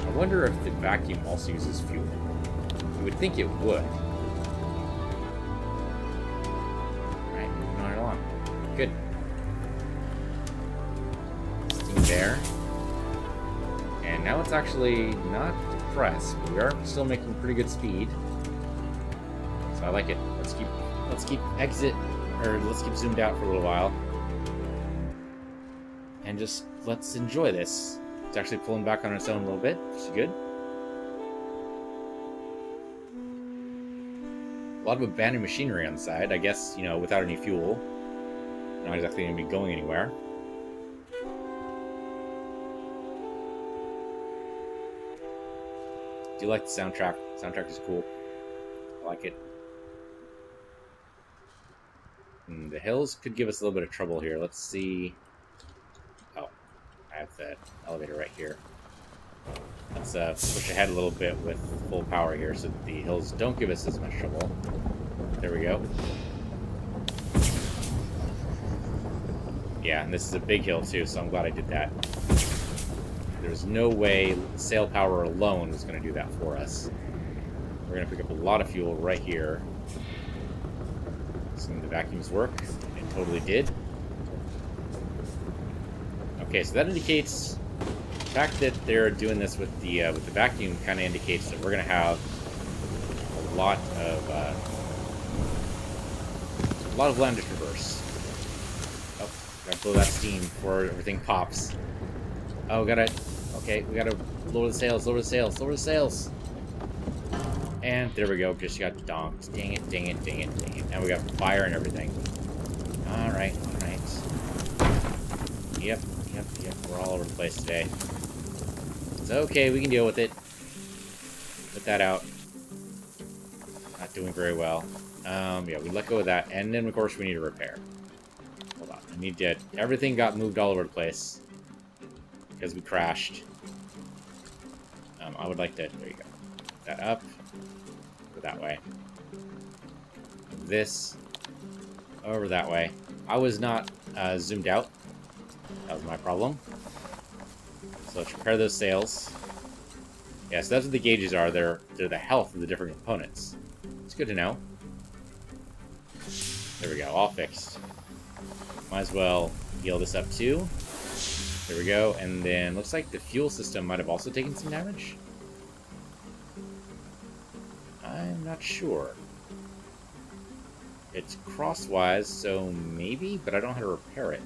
I wonder if the vacuum also uses fuel. You would think it would. Alright, moving on along. Good. There. And now it's actually not depressed, but we are still making pretty good speed. So I like it. Let's keep zoomed out for a little while. And just let's enjoy this. It's actually pulling back on its own a little bit, which is good. A lot of abandoned machinery on the side, I guess, you know, without any fuel. Not exactly going to be going anywhere. Do you like the soundtrack? The soundtrack is cool. I like it. And the hills could give us a little bit of trouble here. Let's see. Oh, I have the elevator right here. Let's push ahead a little bit with full power here so that the hills don't give us as much trouble. There we go. Yeah, and this is a big hill too, so I'm glad I did that. There's no way sail power alone is going to do that for us. We're going to pick up a lot of fuel right here. Assuming the vacuums work. It totally did. Okay, so that indicates the fact that they're doing this with the vacuum kind of indicates that we're going to have a lot of land to traverse. Oh, gotta blow that steam before everything pops. Oh, okay, we gotta lower the sails, lower the sails, lower the sails. And there we go, just got donked. Dang it, dang it, dang it, dang it. And we got fire and everything. Alright, alright. Yep, we're all over the place today. It's okay, we can deal with it. Put that out. Not doing very well. Yeah, we let go of that, and then of course we need to repair. Hold on, I need to... Everything got moved all over the place. Because we crashed. I would like to... There you go. That up. Go that way. This. Over that way. I was not zoomed out. That was my problem. So let's repair those sails. Yeah, so that's what the gauges are. They're the health of the different components. It's good to know. There we go. All fixed. Might as well heal this up too. There we go. And then looks like the fuel system might have also taken some damage. I'm not sure. It's crosswise, so maybe, but I don't know how to repair it.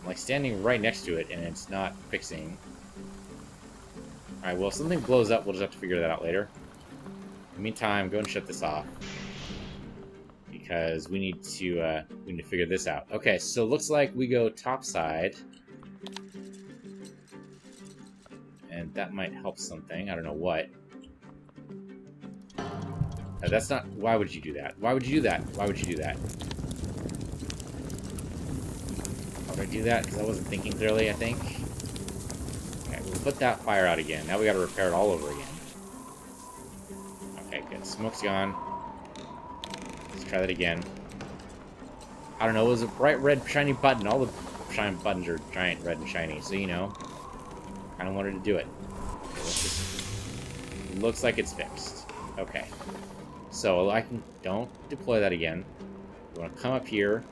I'm like standing right next to it, and it's not fixing. Alright, well, if something blows up, we'll just have to figure that out later. In the meantime, go and shut this off. Because we need to figure this out. Okay, so looks like we go topside. And that might help something. I don't know what. That's not... Why would you do that? Why would you do that? Why would you do that? Why would I do that? Because I wasn't thinking clearly, I think. Okay, we'll put that fire out again. Now we gotta repair it all over again. Okay, good. Smoke's gone. Let's try that again. I don't know, it was a bright red shiny button. All the shiny buttons are giant red and shiny, so you know. I don't wanted to do it. Okay, looks like it's fixed. Okay. So I can... Don't deploy that again. We want to come up here.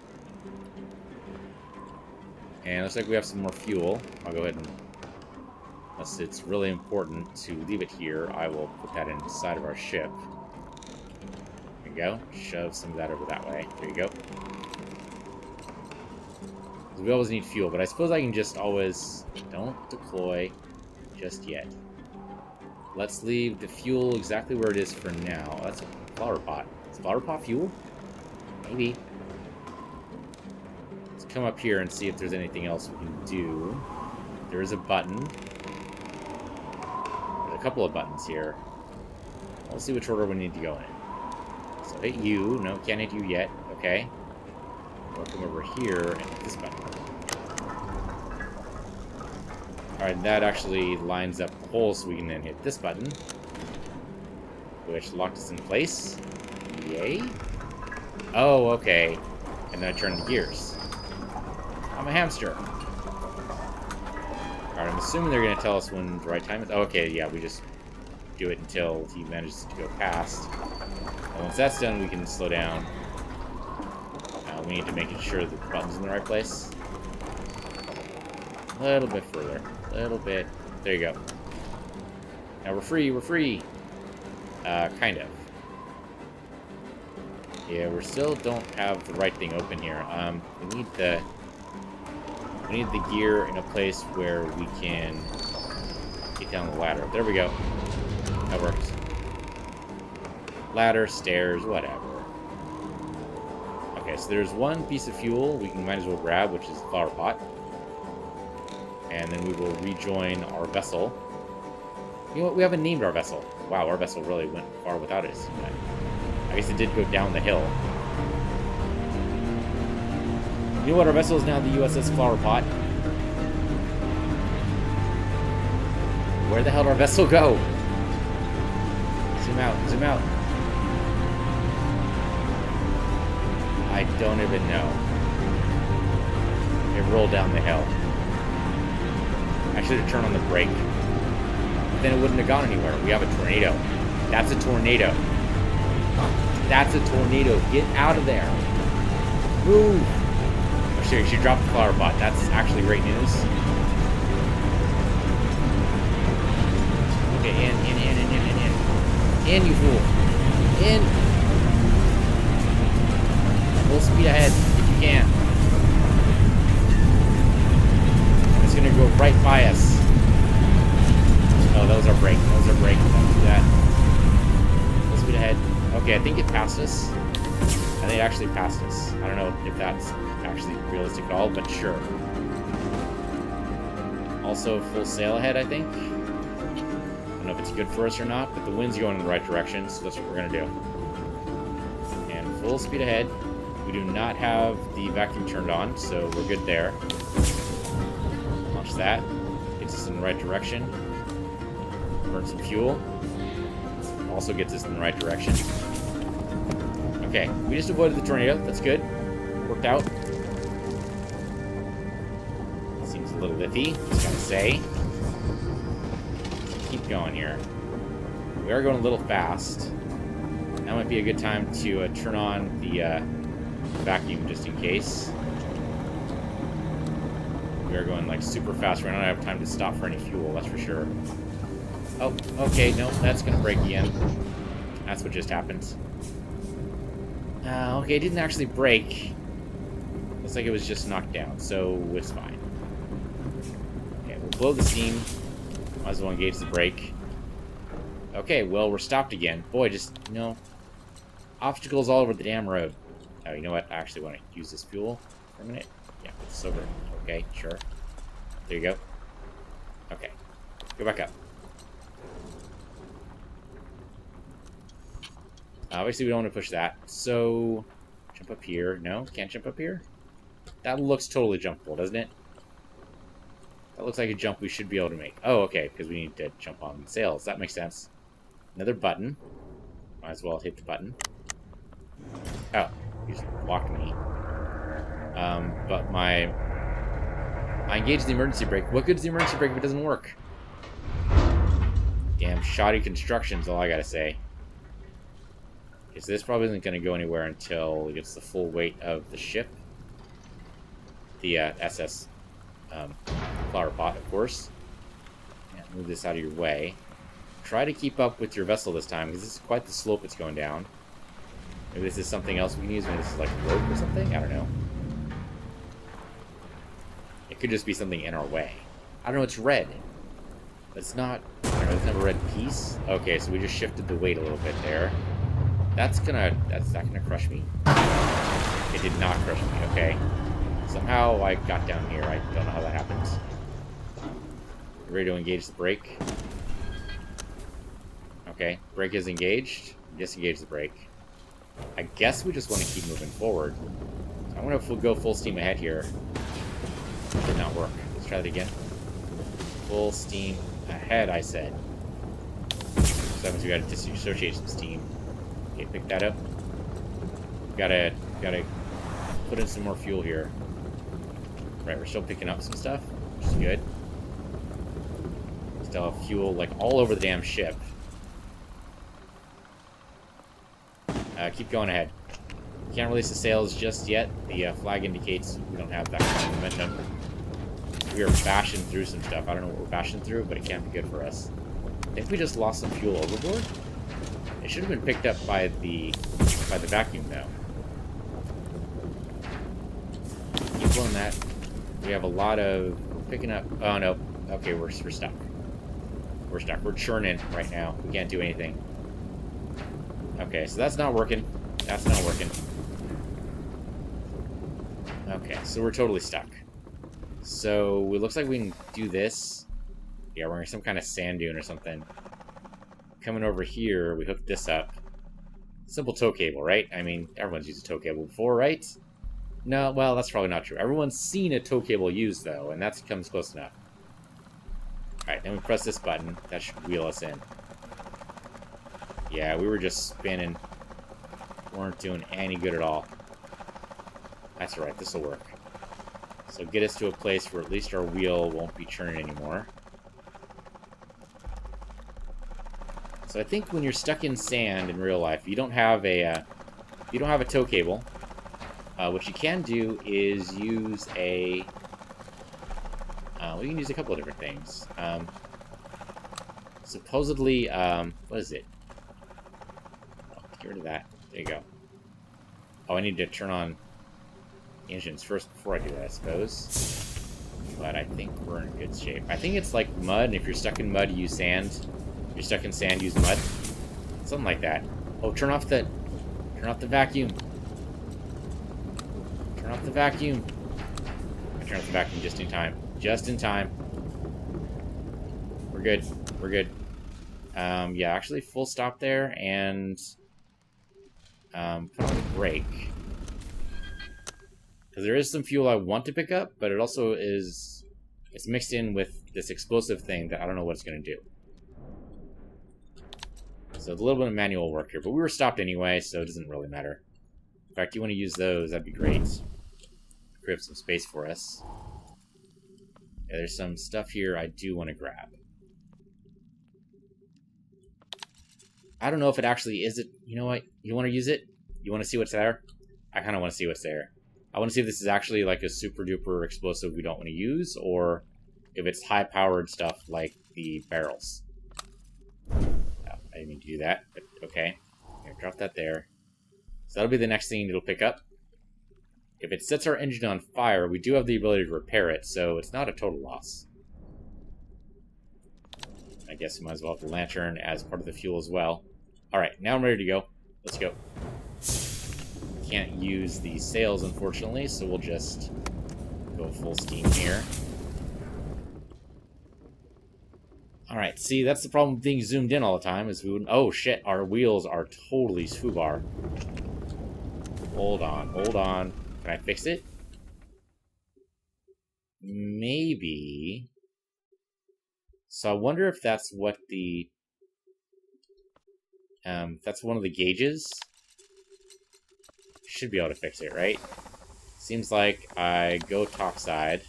And it looks like we have some more fuel. I'll go ahead and... Unless it's really important to leave it here, I will put that inside of our ship. There you go. Shove some of that over that way. There you go. We always need fuel, but I suppose I can just always... Don't deploy just yet. Let's leave the fuel exactly where it is for now. That's a flower pot. Is flower pot fuel? Maybe. Let's come up here and see if there's anything else we can do. There is a button. There's a couple of buttons here. We'll see which order we need to go in. So hit U. No, can't hit U yet. Okay. We'll come over here and hit this button. Alright, that actually lines up the hole so we can then hit this button. Which locked us in place. Yay. Oh, okay. And then I turn the gears. I'm a hamster. Alright, I'm assuming they're going to tell us when the right time is. Oh, okay, yeah, we just do it until he manages to go past. And once that's done, we can slow down. We need to make sure that the button's in the right place. A little bit further. A little bit. There you go. Now we're free. We're free. Kind of. Yeah, we still don't have the right thing open here. We need the gear in a place where we can get down the ladder. There we go. That works. Ladder, stairs, whatever. Okay, so there's one piece of fuel we might as well grab, which is the flower pot. And then we will rejoin our vessel. You know what? We haven't named our vessel. Wow, our vessel really went far without us. I guess it did go down the hill. You know what? Our vessel is now the USS Flower Pot. Where the hell did our vessel go? Zoom out. Zoom out. I don't even know. It rolled down the hill. I should have turned on the brake. But then it wouldn't have gone anywhere. We have a tornado. That's a tornado. That's a tornado. Get out of there. Move. Oh, shit, she dropped the flower pot. That's actually great news. Okay, in. In, you fool. In. Full speed ahead, if you can. It's gonna go right by us. Oh, that was our brake. That was our brake. Don't do that. Full speed ahead. Okay, I think it passed us. I think it actually passed us. I don't know if that's actually realistic at all, but sure. Also, full sail ahead, I think. I don't know if it's good for us or not, but the wind's going in the right direction, so that's what we're gonna do. And full speed ahead. We do not have the vacuum turned on, so we're good there. Launch that. Gets us in the right direction. Burn some fuel. Also gets us in the right direction. Okay, we just avoided the tornado. That's good. Worked out. Seems a little iffy, just gotta say. Keep going here. We are going a little fast. That might be a good time to turn on the vacuum just in case. We are going, like, super fast. We're not have time to stop for any fuel, that's for sure. Oh, okay, no, that's gonna break again. That's what just happened. Okay, it didn't actually break. Looks like it was just knocked down, so it's fine. Okay, we'll blow the steam. Might as well engage the brake. Okay, well, we're stopped again. Boy, just, you know, obstacles all over the damn road. Oh, you know what? I actually want to use this fuel for a minute. Yeah, it's over. Okay, sure. There you go. Okay. Go back up. Obviously, we don't want to push that. So, jump up here. No, can't jump up here? That looks totally jumpable, doesn't it? That looks like a jump we should be able to make. Oh, okay, because we need to jump on sails. That makes sense. Another button. Might as well hit the button. Oh, he just blocked me. But I engaged the emergency brake. What good is the emergency brake if it doesn't work? Damn shoddy construction's all I gotta say. Okay, so this probably isn't going to go anywhere until it gets the full weight of the ship. The SS flower pot, of course. Yeah, move this out of your way. Try to keep up with your vessel this time, because this is quite the slope it's going down. Maybe this is something else we can use. Maybe this is like rope or something? I don't know. It could just be something in our way. I don't know, it's red. But it's not... I don't know, it's not a red piece. Okay, so we just shifted the weight a little bit there. That's not gonna crush me. It did not crush me, okay. Somehow I got down here. I don't know how that happened. Ready to engage the brake. Okay, brake is engaged. Disengage the brake. I guess we just want to keep moving forward. I wonder if we'll go full steam ahead here. It did not work. Let's try that again. Full steam ahead, I said. So that means we gotta disassociate some steam. Okay, pick that up. Gotta put in some more fuel here. Right, we're still picking up some stuff, which is good. Still have fuel, like, all over the damn ship. Keep going ahead. Can't release the sails just yet. The flag indicates we don't have that kind of momentum. We are bashing through some stuff. I don't know what we're bashing through, but it can't be good for us. I think we just lost some fuel overboard. It should have been picked up by the vacuum, though. Keep blowing that. We have a lot of picking up. Oh no. Okay, we're stuck. We're stuck. We're churning right now. We can't do anything. Okay, so that's not working. That's not working. Okay, so we're totally stuck. So it looks like we can do this. Yeah, we're in some kind of sand dune or something. Coming over here, we hook this up. Simple tow cable, right? I mean, everyone's used a tow cable before, right? No, well, that's probably not true. Everyone's seen a tow cable used, though, and that comes close enough. Alright, then we press this button. That should wheel us in. Yeah, we were just spinning. Weren't doing any good at all. That's alright, this will work. So get us to a place where at least our wheel won't be churning anymore. So I think when you're stuck in sand in real life, you don't have a tow cable. What you can do is use a... well, you can use a couple of different things. Supposedly, what is it? Oh, get rid of that. There you go. Oh, I need to turn on the engines first before I do that, I suppose. But I think we're in good shape. I think it's like mud, and if you're stuck in mud, you use sand. If you're stuck in sand, use mud. Something like that. Oh, turn off the vacuum. Turn off the vacuum. I turned off the vacuum just in time. Just in time. We're good. We're good. Yeah, actually, full stop there, and put on the brake. Because there is some fuel I want to pick up, but it also is... It's mixed in with this explosive thing that I don't know what it's going to do. So it's a little bit of manual work here, but we were stopped anyway, so it doesn't really matter. In fact, you want to use those, that'd be great. Free up some space for us. Yeah, there's some stuff here I do want to grab. I don't know if it actually is it. You know what? You want to use it? You want to see what's there? I kind of want to see what's there. I want to see if this is actually like a super duper explosive we don't want to use, or if it's high powered stuff like the barrels. Oh, I didn't mean to do that, but okay. Here, drop that there. So that'll be the next thing it'll pick up. If it sets our engine on fire, we do have the ability to repair it, so it's not a total loss. I guess we might as well have the lantern as part of the fuel as well. Alright, now I'm ready to go. Let's go. Can't use the sails, unfortunately, so we'll just go full steam here. Alright, see, that's the problem with being zoomed in all the time, is we wouldn't... Oh, shit, our wheels are totally foobar. Hold on, hold on. Can I fix it? Maybe. So I wonder if that's what the... that's one of the gauges. Should be able to fix it, right? Seems like I go topside.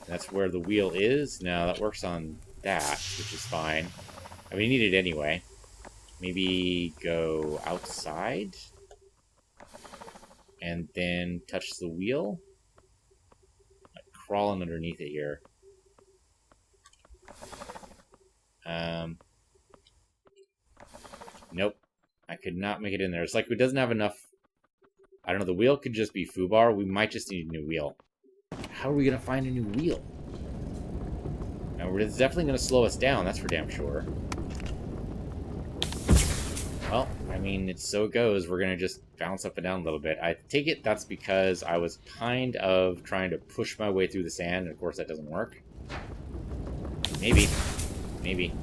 That's where the wheel is. Now that works on that, which is fine. I mean, we need it anyway. Maybe go outside? And then touch the wheel? Like crawling underneath it here. Nope. I could not make it in there. It's like it doesn't have enough... I don't know, the wheel could just be foobar. We might just need a new wheel. How are we going to find a new wheel? Now, it's definitely going to slow us down, that's for damn sure. Well, I mean, it's so it goes. We're going to just bounce up and down a little bit. I take it that's because I was kind of trying to push my way through the sand, and of course that doesn't work. Maybe. Maybe.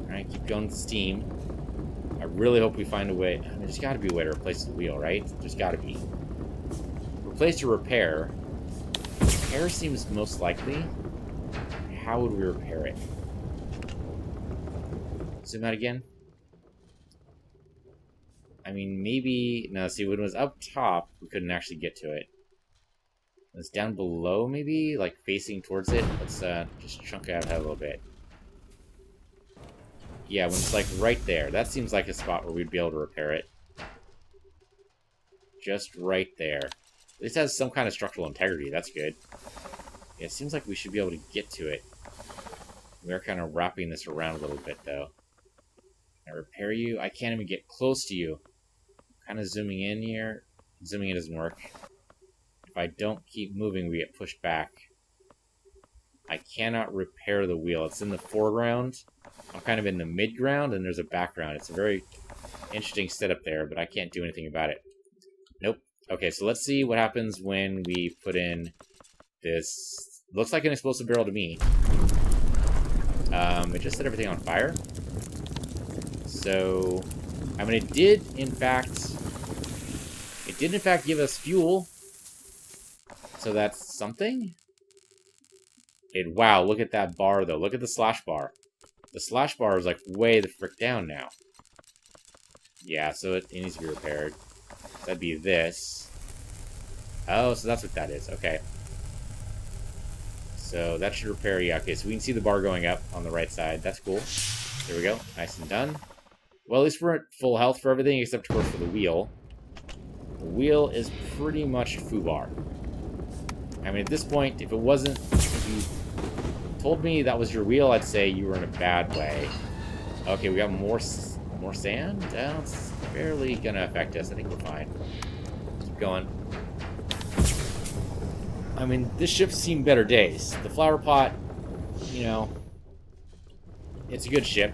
Alright, keep going with steam. I really hope we find a way. I mean, there's got to be a way to replace the wheel, right? There's got to be. Replace or repair. Repair seems most likely. How would we repair it? Zoom out again. I mean, maybe... No, see, when it was up top, we couldn't actually get to it. When it's down below, maybe? Like, facing towards it? Let's just chunk it out a little bit. Yeah, when it's like right there. That seems like a spot where we'd be able to repair it. Just right there. This has some kind of structural integrity. That's good. Yeah, it seems like we should be able to get to it. We're kind of wrapping this around a little bit, though. Can I repair you? I can't even get close to you. Kind of zooming in here. Zooming in doesn't work. If I don't keep moving, we get pushed back. I cannot repair the wheel. It's in the foreground. I'm kind of in the mid-ground, and there's a background. It's a very interesting setup there, but I can't do anything about it. Nope. Okay, so let's see what happens when we put in this... Looks like an explosive barrel to me. It just set everything on fire. So, I mean, it did, in fact, give us fuel. So that's something? Wow, look at that bar, though. Look at the slash bar. The slash bar is, like, way the frick down now. Yeah, so it needs to be repaired. So that'd be this. Oh, so that's what that is. Okay. So that should repair. Yeah, okay, so we can see the bar going up on the right side. That's cool. There we go. Nice and done. Well, at least we're at full health for everything, except, of course, for the wheel. The wheel is pretty much foobar. I mean, at this point, if it wasn't... If you told me that was your wheel, I'd say you were in a bad way. Okay, we got more sand? It's barely gonna affect us. I think we're fine. Keep going. I mean, this ship's seen better days. The flower pot, you know, it's a good ship,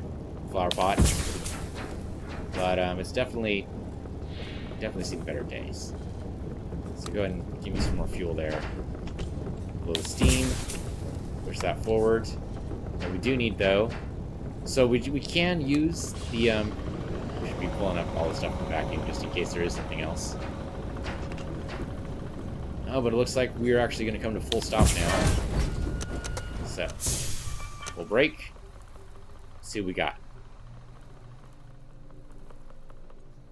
flower pot. But it's definitely seen better days. So go ahead and give me some more fuel there. Blow the steam. Push that forward. And we do need, though... So we can use the... we should be pulling up all the stuff from the vacuum, just in case there is something else. Oh, but it looks like we're actually going to come to full stop now. So, we'll brake. See what we got.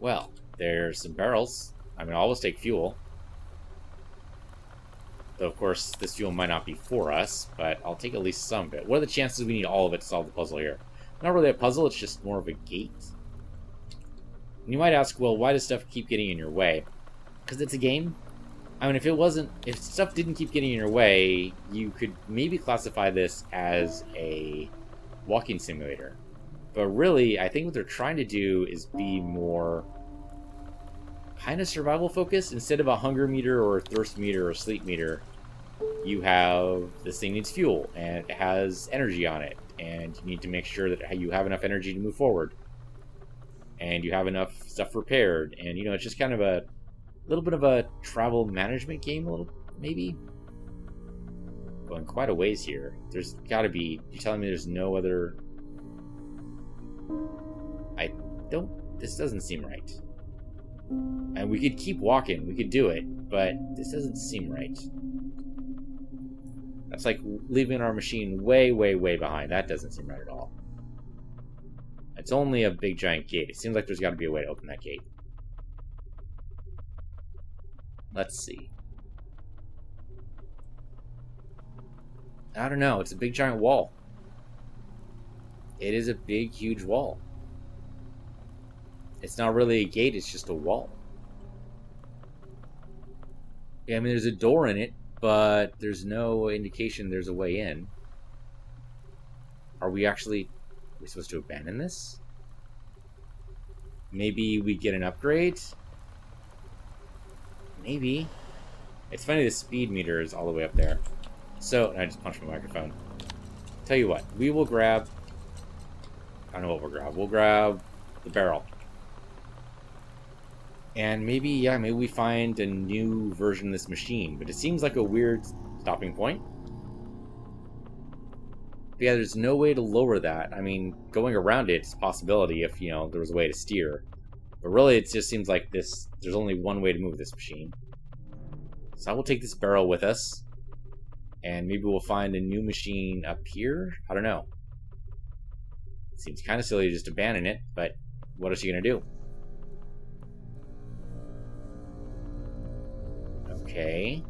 Well, there's some barrels. I mean, I'll always take fuel. Though, of course, this fuel might not be for us, but I'll take at least some of it. What are the chances we need all of it to solve the puzzle here? Not really a puzzle, it's just more of a gate. And you might ask, well, why does stuff keep getting in your way? because it's a game. I mean, if stuff didn't keep getting in your way, you could maybe classify this as a walking simulator. But really, I think what they're trying to do is be more kind of survival focused. Instead of a hunger meter or a thirst meter or a sleep meter, you have this thing needs fuel and it has energy on it, and you need to make sure that you have enough energy to move forward, and you have enough stuff repaired, and it's just kind of a little bit of a travel management game, a little maybe. Going quite a ways here. There's got to be. You're telling me there's no other? This doesn't seem right. And we could keep walking. We could do it, but this doesn't seem right. That's like leaving our machine way, way, way behind. That doesn't seem right at all. It's only a big giant gate. It seems like there's got to be a way to open that gate. Let's see. I don't know. It's a big giant wall. It is a big, huge wall. It's not really a gate. It's just a wall. Yeah, I mean, there's a door in it, but there's no indication there's a way in. Are we supposed to abandon this? Maybe we get an upgrade? Maybe. It's funny the speed meter is all the way up there. So, I just punched my microphone. Tell you what, we will grab... I don't know what we'll grab. We'll grab the barrel. And maybe we find a new version of this machine. But it seems like a weird stopping point. But yeah, there's no way to lower that. I mean, going around it's a possibility if, there was a way to steer. But really, it just seems like there's only one way to move this machine. So I will take this barrel with us. And maybe we'll find a new machine up here? I don't know. It seems kind of silly to just abandon it, but what is she going to do? Okay.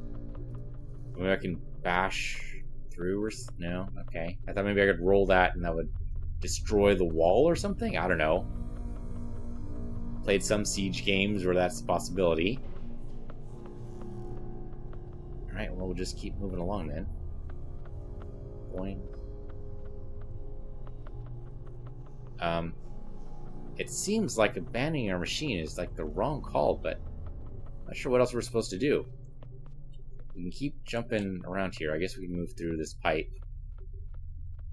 Maybe I can bash through or... No? Okay. I thought maybe I could roll that and that would destroy the wall or something? I don't know. Played some Siege games where that's a possibility. Alright, well, we'll just keep moving along then. Boing. It seems like abandoning our machine is like the wrong call, but I'm not sure what else we're supposed to do. We can keep jumping around here. I guess we can move through this pipe,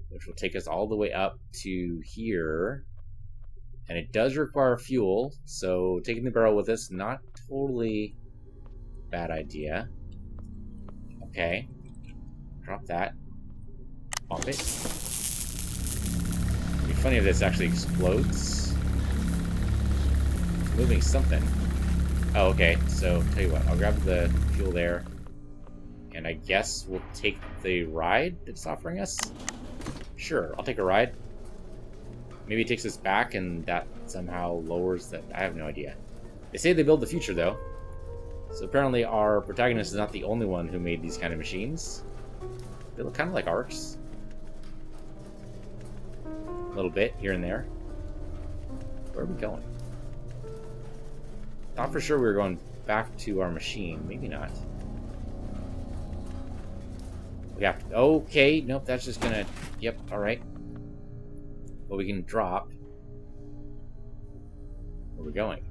which will take us all the way up to here. And it does require fuel, so taking the barrel with us, not totally bad idea. Okay. Drop that. Pump it. It'd be funny if this actually explodes. It's moving something. Oh, okay. So, tell you what. I'll grab the fuel there. And I guess we'll take the ride it's offering us? Sure, I'll take a ride. Maybe it takes us back and that somehow lowers that. I have no idea. They say they build the future, though. So apparently our protagonist is not the only one who made these kind of machines. They look kind of like arcs. A little bit, here and there. Where are we going? Thought for sure we were going back to our machine. Maybe not. We have to... Okay, nope, that's just gonna... Yep, alright. Well, we can drop. Where are we going?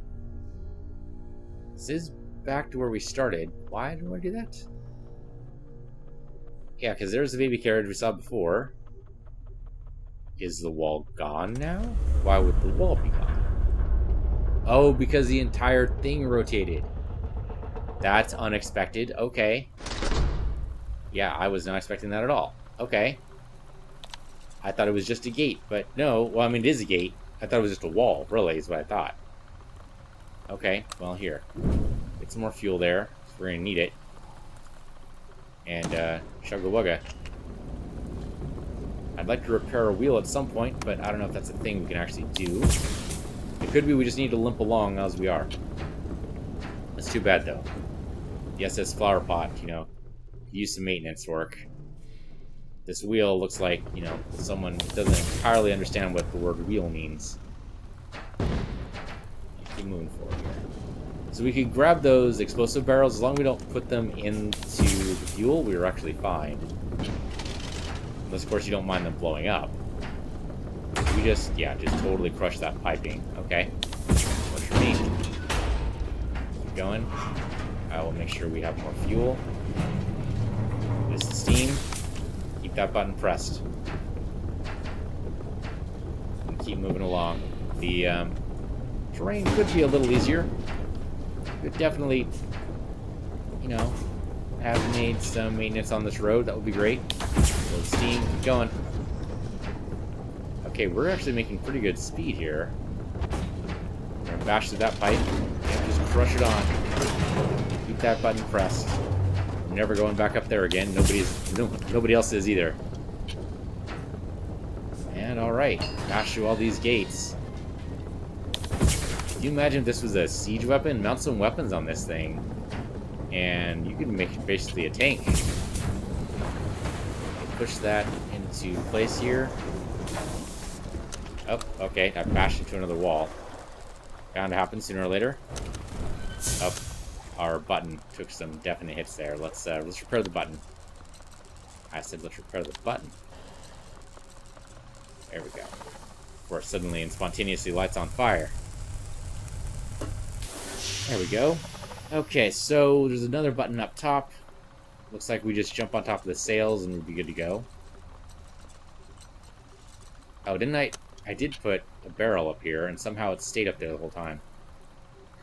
This is back to where we started. Why did I do that? Yeah, because there's the baby carriage we saw before. Is the wall gone now? Why would the wall be gone? Oh, because the entire thing rotated. That's unexpected. Okay. Yeah, I was not expecting that at all. Okay. I thought it was just a gate, but no. Well, I mean, it is a gate. I thought it was just a wall, really, is what I thought. Okay, well, here. Get some more fuel there, because we're going to need it. And, chugga wugga. I'd like to repair a wheel at some point, but I don't know if that's a thing we can actually do. It could be we just need to limp along as we are. That's too bad, though. The SS Flower Pot, use some maintenance work. This wheel looks like, someone doesn't entirely understand what the word wheel means. Keep moving forward here. So we could grab those explosive barrels. As long as we don't put them into the fuel, we were actually fine. Unless, of course, you don't mind them blowing up. We just, yeah, just totally crush that piping. Okay. Works for me. Keep going. I will make sure we have more fuel. This is steam. Keep that button pressed. And keep moving along. The terrain could be a little easier. Could definitely, you know, have made some maintenance on this road. That would be great. Load steam. Keep going. Okay, we're actually making pretty good speed here. We're gonna bash through that pipe and just crush it on. Keep that button pressed. I'm never going back up there again. Nobody else is either. And alright, bash through all these gates. Can you imagine if this was a siege weapon? Mount some weapons on this thing, and you can make it basically a tank. Push that into place here. Oh, okay, I bashed into another wall. Bound to happen sooner or later. Oh, our button took some definite hits there. Let's repair the button. I said let's repair the button. There we go. Before it suddenly and spontaneously lights on fire. There we go. Okay, so there's another button up top. Looks like we just jump on top of the sails and we'd be good to go. Oh, didn't I did put a barrel up here, and somehow it stayed up there the whole time.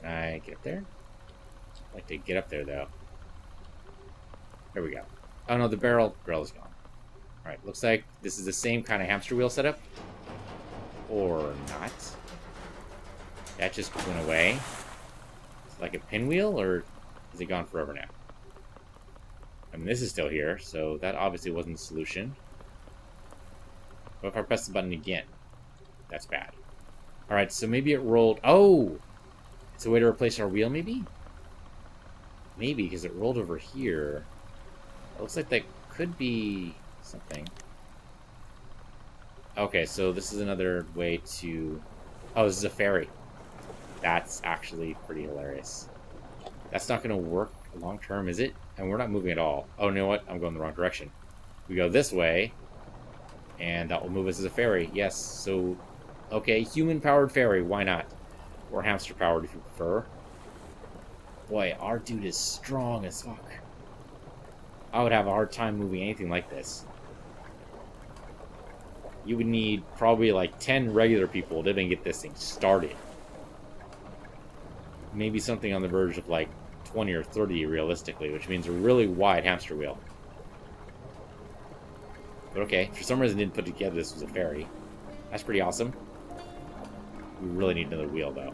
Can I get up there? I'd like to get up there, though. There we go. Oh, no, the barrel is gone. Alright, looks like this is the same kind of hamster wheel setup. Or not. That just went away. It's like a pinwheel, or is it gone forever now? I mean, this is still here, so that obviously wasn't the solution. What if I press the button again? That's bad. Alright, so maybe it rolled... Oh! It's a way to replace our wheel, maybe? Maybe, because it rolled over here. It looks like that could be something. Okay, so this is another way to... Oh, this is a ferry. That's actually pretty hilarious. That's not going to work long term, is it? And we're not moving at all. Oh, you know what? I'm going the wrong direction. We go this way, and that will move us as a ferry. Yes, so... Okay, human-powered ferry, why not? Or hamster-powered, if you prefer. Boy, our dude is strong as fuck. I would have a hard time moving anything like this. You would need probably like 10 regular people to even get this thing started. Maybe something on the verge of like 20 or 30 realistically, which means a really wide hamster wheel. But okay, for some reason I didn't put together this was a ferry. That's pretty awesome. We really need another wheel, though.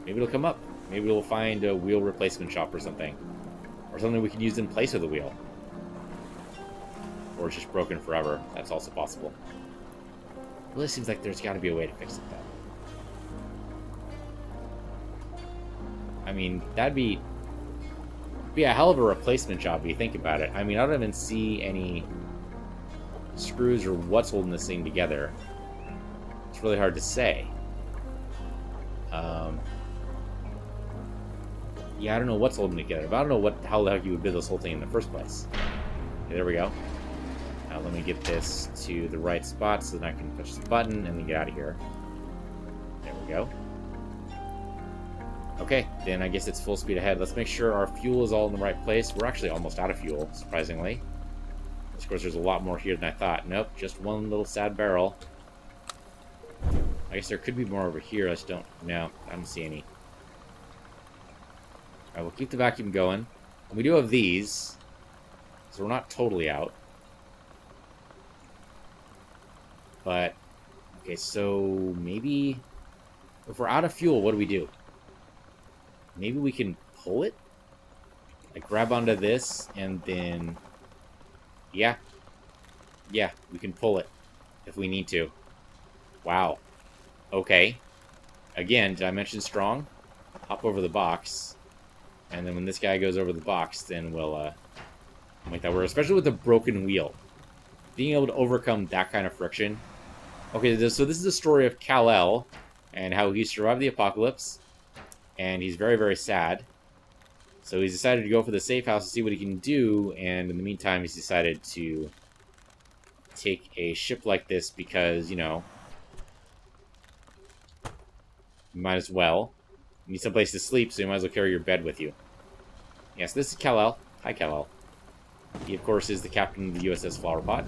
Maybe it'll come up. Maybe we'll find a wheel replacement shop or something. Or something we can use in place of the wheel. Or it's just broken forever. That's also possible. It really seems like there's got to be a way to fix it, though. I mean, that'd be a hell of a replacement job if you think about it. I mean, I don't even see any screws or what's holding this thing together. It's really hard to say. Yeah, I don't know what's holding it together, but I don't know how the heck you would build this whole thing in the first place. Okay, there we go. Now let me get this to the right spot so that I can push the button and then get out of here. There we go. Okay, then I guess it's full speed ahead. Let's make sure our fuel is all in the right place. We're actually almost out of fuel, surprisingly. Of course, there's a lot more here than I thought. Nope, just one little sad barrel. I guess there could be more over here. I just don't... No, I don't see any. Alright, we'll keep the vacuum going. And we do have these, so we're not totally out. But, okay, so maybe... If we're out of fuel, what do we do? Maybe we can pull it? Like, grab onto this, and then... Yeah. Yeah, we can pull it if we need to. Wow. Okay. Again, did I mention strong? Hop over the box. And then when this guy goes over the box, then we'll make that work. Especially with a broken wheel. Being able to overcome that kind of friction. Okay, so this is the story of Kal-El and how he survived the apocalypse. And he's very, very sad. So he's decided to go for the safe house to see what he can do, and in the meantime, he's decided to take a ship like this because, you know, you might as well. You need someplace to sleep, so you might as well carry your bed with you. Yes, this is Kal-El. Hi, Kal-El. He, of course, is the captain of the USS Flowerpot.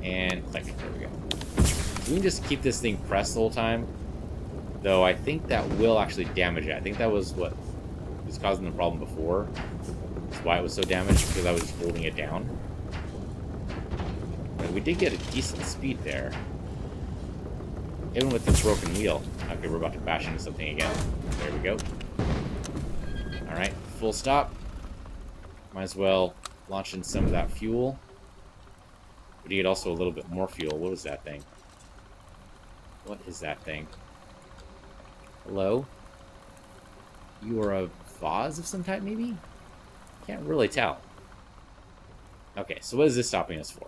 And click. There we go. We can just keep this thing pressed the whole time. Though I think that will actually damage it. I think that was what was causing the problem before. That's why it was so damaged, because I was holding it down. But we did get a decent speed there. Even with the broken wheel. Okay, we're about to bash into something again. There we go. Alright, full stop. Might as well launch in some of that fuel. We need also a little bit more fuel. What was that thing? What is that thing? Hello? You are a vase of some type, maybe? Can't really tell. Okay, so what is this stopping us for?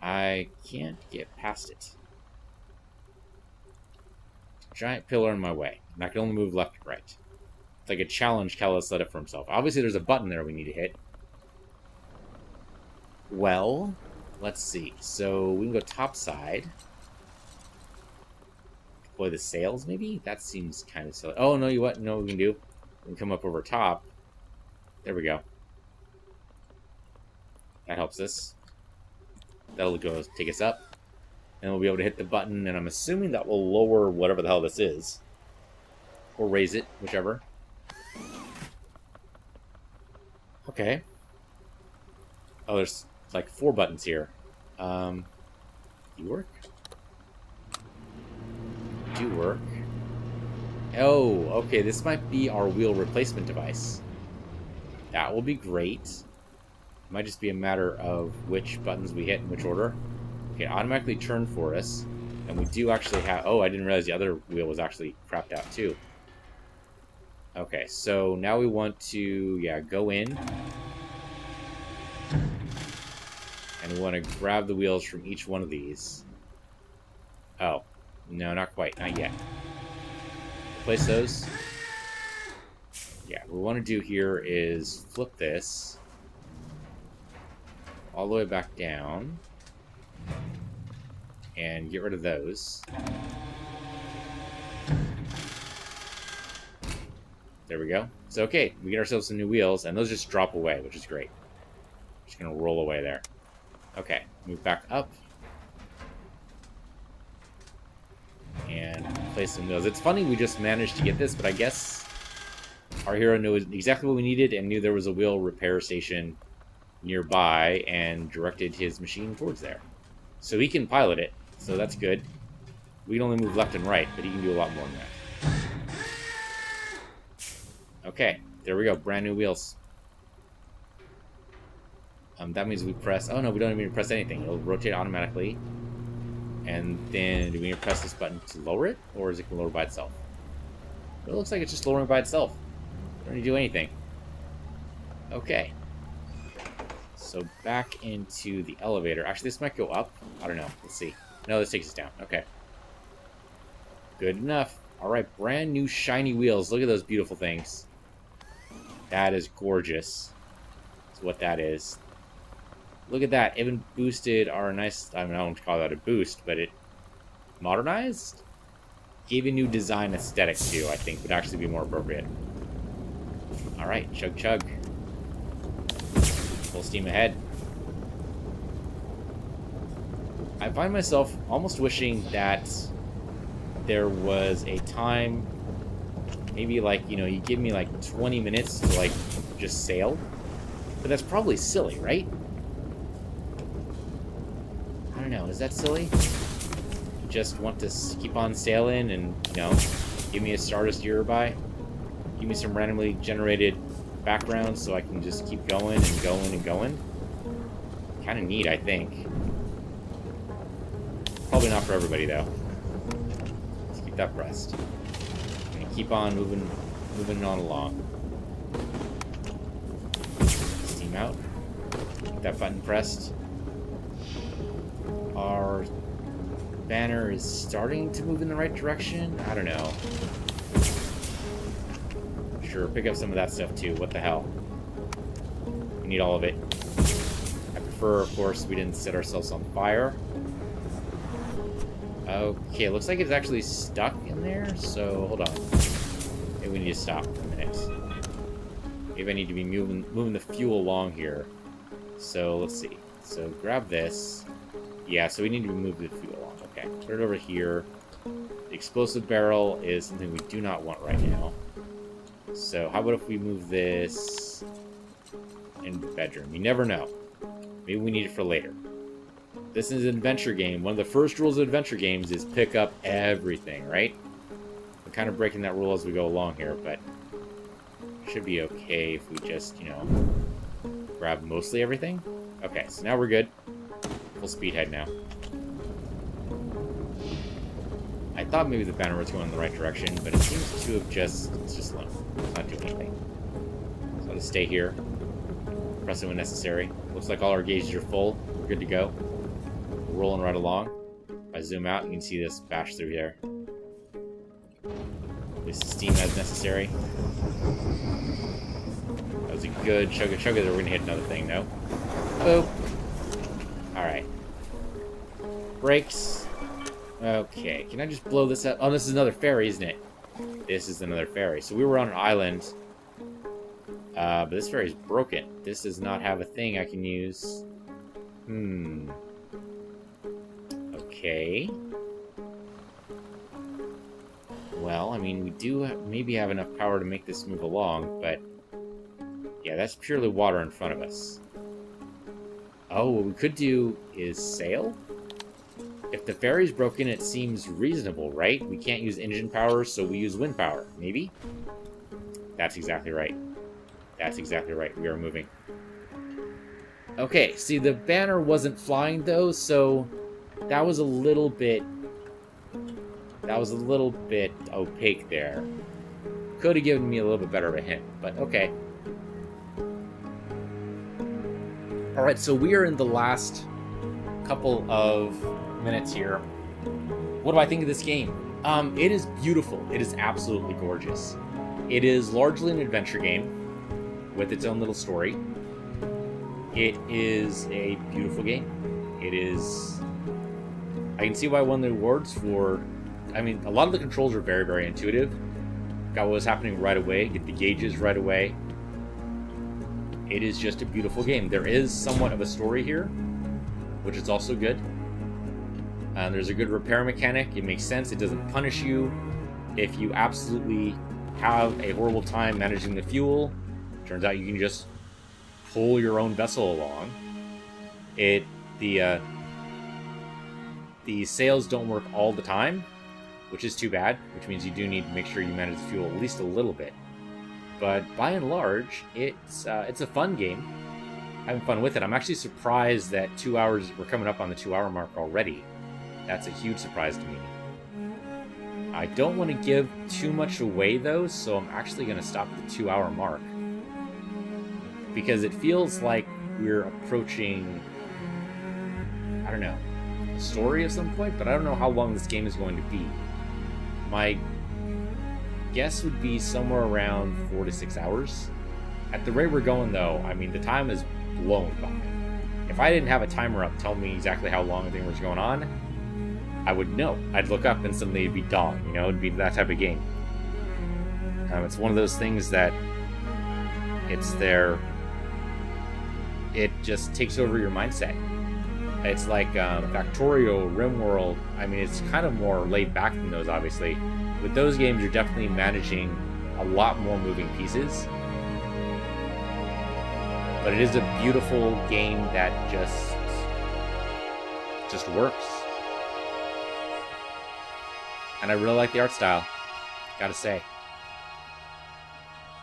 I can't get past it. Giant pillar in my way. And I can only move left and right. It's like a challenge Kel set up for himself. Obviously, there's a button there we need to hit. Well, let's see. So, we can go top side. Deploy the sails, maybe? That seems kind of silly. Oh, no, you what? No, we can do. We can come up over top. There we go. That helps us. That'll go take us up. And we'll be able to hit the button, and I'm assuming that will lower whatever the hell this is. Or raise it, whichever. Okay. Oh, there's like 4 buttons here. You work? Do work. Oh, okay, this might be our wheel replacement device. That will be great. It might just be a matter of which buttons we hit in which order. Okay, automatically turn for us. And we do actually have... Oh, I didn't realize the other wheel was actually crapped out too. Okay, so now we want to, yeah, go in. And we want to grab the wheels from each one of these. Oh, no, not quite. Not yet. Place those. Yeah, what we want to do here is flip this all the way back down. And get rid of those. There we go. So, okay, we get ourselves some new wheels, and those just drop away, which is great. Just going to roll away there. Okay, move back up. And place some wheels. It's funny we just managed to get this, but I guess our hero knew exactly what we needed and knew there was a wheel repair station nearby and directed his machine towards there. So he can pilot it, so that's good. We can only move left and right, but he can do a lot more than that. Okay, there we go. Brand new wheels. That means we press... Oh, no, we don't even need to press anything. It'll rotate automatically. And then do we need to press this button to lower it? Or is it going to lower by itself? It looks like it's just lowering by itself. We don't need to do anything. Okay. So back into the elevator. Actually, this might go up. I don't know. Let's see. No, this takes us down. Okay. Good enough. All right, brand new shiny wheels. Look at those beautiful things. That is gorgeous. That's what that is. Look at that. Even boosted our nice... I mean, I don't call that a boost, but it modernized? Gave a new design aesthetic, too, I think would actually be more appropriate. All right, chug chug. Full steam ahead. I find myself almost wishing that there was a time, maybe like, you know, you give me like 20 minutes to like just sail. But that's probably silly, right? I don't know, is that silly? You just want to keep on sailing and, you know, give me a star to steer by? Give me some randomly generated background so I can just keep going and going and going? Kind of neat, I think. Probably not for everybody, though. Let's keep that pressed. And keep on moving on along. Steam out. Keep that button pressed. Our banner is starting to move in the right direction. I don't know. Sure, pick up some of that stuff too. What the hell? We need all of it. I prefer, of course, we didn't set ourselves on fire. Okay, looks like it's actually stuck in there, so hold on. Maybe we need to stop for a minute. Maybe I need to be moving the fuel along here. So, let's see. So, grab this. Yeah, so we need to move the fuel along. Okay, put it over here. The explosive barrel is something we do not want right now. So, how about if we move this in the bedroom? You never know. Maybe we need it for later. This is an adventure game. One of the first rules of adventure games is pick up everything, right? We're kind of breaking that rule as we go along here, but it should be okay if we just, you know, grab mostly everything. Okay, so now we're good. Full speed ahead now. I thought maybe the banner was going in the right direction, but it seems to have just... It's just slow. It's not doing anything. So I'll just stay here. Press it when necessary. Looks like all our gauges are full. We're good to go. We're rolling right along. If I zoom out, you can see this bash through there. Release the steam as necessary. That was a good chugga chugga there. We're going to hit another thing, no? Boop. Alright. Brakes. Okay, can I just blow this up? Oh, this is another ferry, isn't it? This is another ferry. So we were on an island. But this ferry's broken. This does not have a thing I can use. Okay. Well, I mean, we do maybe have enough power to make this move along, but... Yeah, that's purely water in front of us. Oh, what we could do is sail? If the ferry's broken, it seems reasonable, right? We can't use engine power, so we use wind power. Maybe? That's exactly right. That's exactly right. We are moving. Okay, see, the banner wasn't flying, though, so that was a little bit... That was a little bit opaque there. Could have given me a little bit better of a hint, but okay. Alright, so we are in the last couple of minutes here. What do I think of this game? It is beautiful. It is absolutely gorgeous. It is largely an adventure game with its own little story. It is a beautiful game. It is... I can see why I won the awards for... I mean, a lot of the controls are very, very intuitive. Got what was happening right away. Get the gauges right away. It is just a beautiful game. There is somewhat of a story here, which is also good. There's a good repair mechanic. It makes sense. It doesn't punish you if you absolutely have a horrible time managing the fuel. Turns out you can just pull your own vessel along. The sails don't work all the time, which is too bad, which means you do need to make sure you manage the fuel at least a little bit. But by and large, it's a fun game. Having fun with it. I'm actually surprised that 2 hours, we're coming up on the 2 hour mark already. That's a huge surprise to me. I don't want to give too much away though, so I'm actually going to stop at the 2 hour mark. Because it feels like we're approaching, I don't know, a story of some point, but I don't know how long this game is going to be. My guess would be somewhere around 4 to 6 hours. At the rate we're going though, I mean, the time is blown by. If I didn't have a timer up telling me exactly how long the thing was going on, I would know. I'd look up and suddenly it'd be dawn, you know, it'd be that type of game. It's one of those things that it's there, it just takes over your mindset. It's like Factorio, RimWorld. I mean, it's kind of more laid back than those, obviously. With those games, you're definitely managing a lot more moving pieces. But it is a beautiful game that just works. And I really like the art style, gotta say.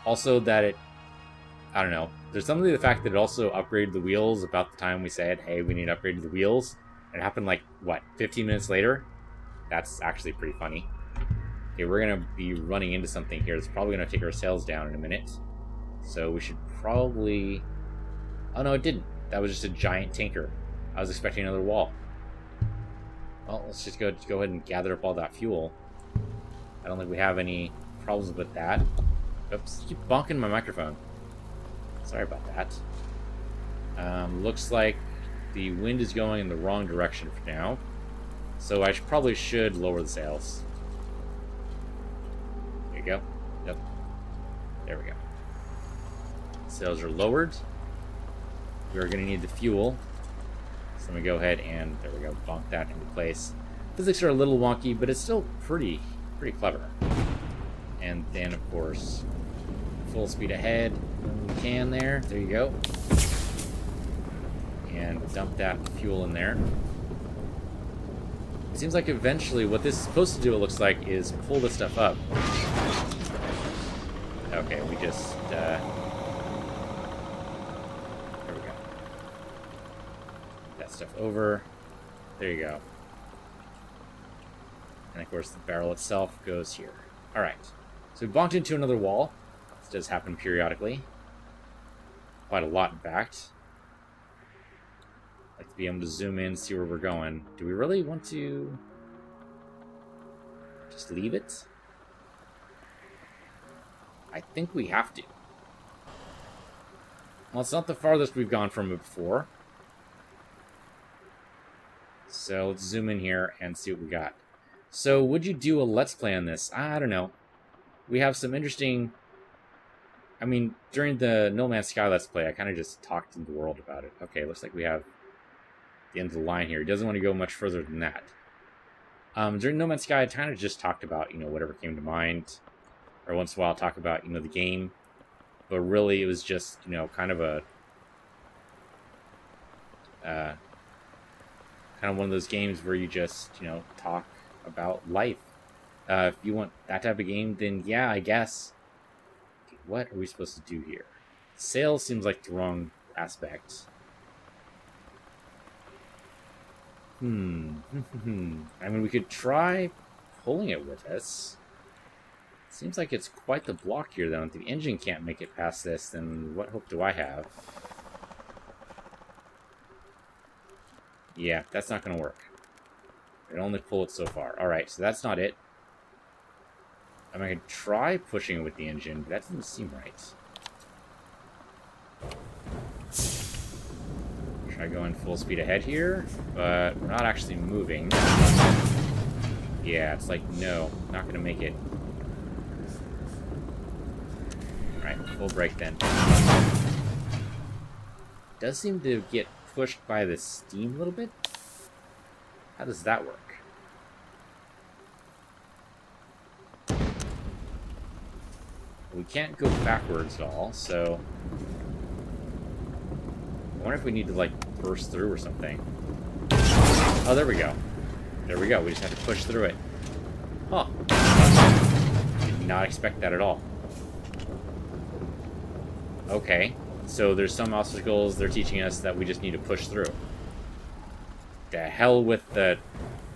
Also that it, I don't know, there's something to the fact that it also upgraded the wheels about the time we said, hey, we need to upgrade the wheels. It happened like, what, 15 minutes later? That's actually pretty funny. Okay, we're going to be running into something here. It's probably going to take our sails down in a minute. So we should probably... Oh, no, it didn't. That was just a giant tanker. I was expecting another wall. Well, let's just go ahead and gather up all that fuel. I don't think we have any problems with that. Oops, keep bonking my microphone. Sorry about that. Looks like the wind is going in the wrong direction for now. So I probably should lower the sails. There you go. Yep. There we go. Sails are lowered. We're going to need the fuel. So let me go ahead and, there we go, bonk that into place. Physics are a little wonky, but it's still pretty clever. And then, of course, full speed ahead when we can there. There you go. And dump that fuel in there. It seems like eventually what this is supposed to do, it looks like, is pull this stuff up. Okay, we just, there we go. That stuff over. There you go. And of course the barrel itself goes here. Alright, so we bonked into another wall. This does happen periodically. Quite a lot, in fact. Like to be able to zoom in, see where we're going. Do we really want to just leave it? I think we have to. Well, it's not the farthest we've gone from it before. So let's zoom in here and see what we got. So would you do a Let's Play on this? I don't know. We have some interesting... I mean, during the No Man's Sky Let's Play, I kind of just talked to the world about it. Okay, looks like we have the end of the line here. He doesn't want to go much further than that. During No Man's Sky, I kind of just talked about, whatever came to mind. Or once in a while talk about, the game. But really, it was just, kind of a... kind of one of those games where you just, talk about life. If you want that type of game, then yeah, I guess. Okay, what are we supposed to do here? Sail seems like the wrong aspect. I mean, we could try pulling it with us. Seems like it's quite the block here, though. If the engine can't make it past this, then what hope do I have? Yeah, that's not going to work. It only pull it so far. Alright, so that's not it. I mean, I could try pushing it with the engine, but that doesn't seem right. Try going full speed ahead here, but we're not actually moving. Yeah, it's like, no, not going to make it. Alright, full brake then. Does seem to get pushed by the steam a little bit. How does that work? We can't go backwards at all, so... I wonder if we need to, like, burst through or something. Oh, there we go. There we go. We just have to push through it. Huh. Did not expect that at all. Okay. So there's some obstacles they're teaching us that we just need to push through. The hell with the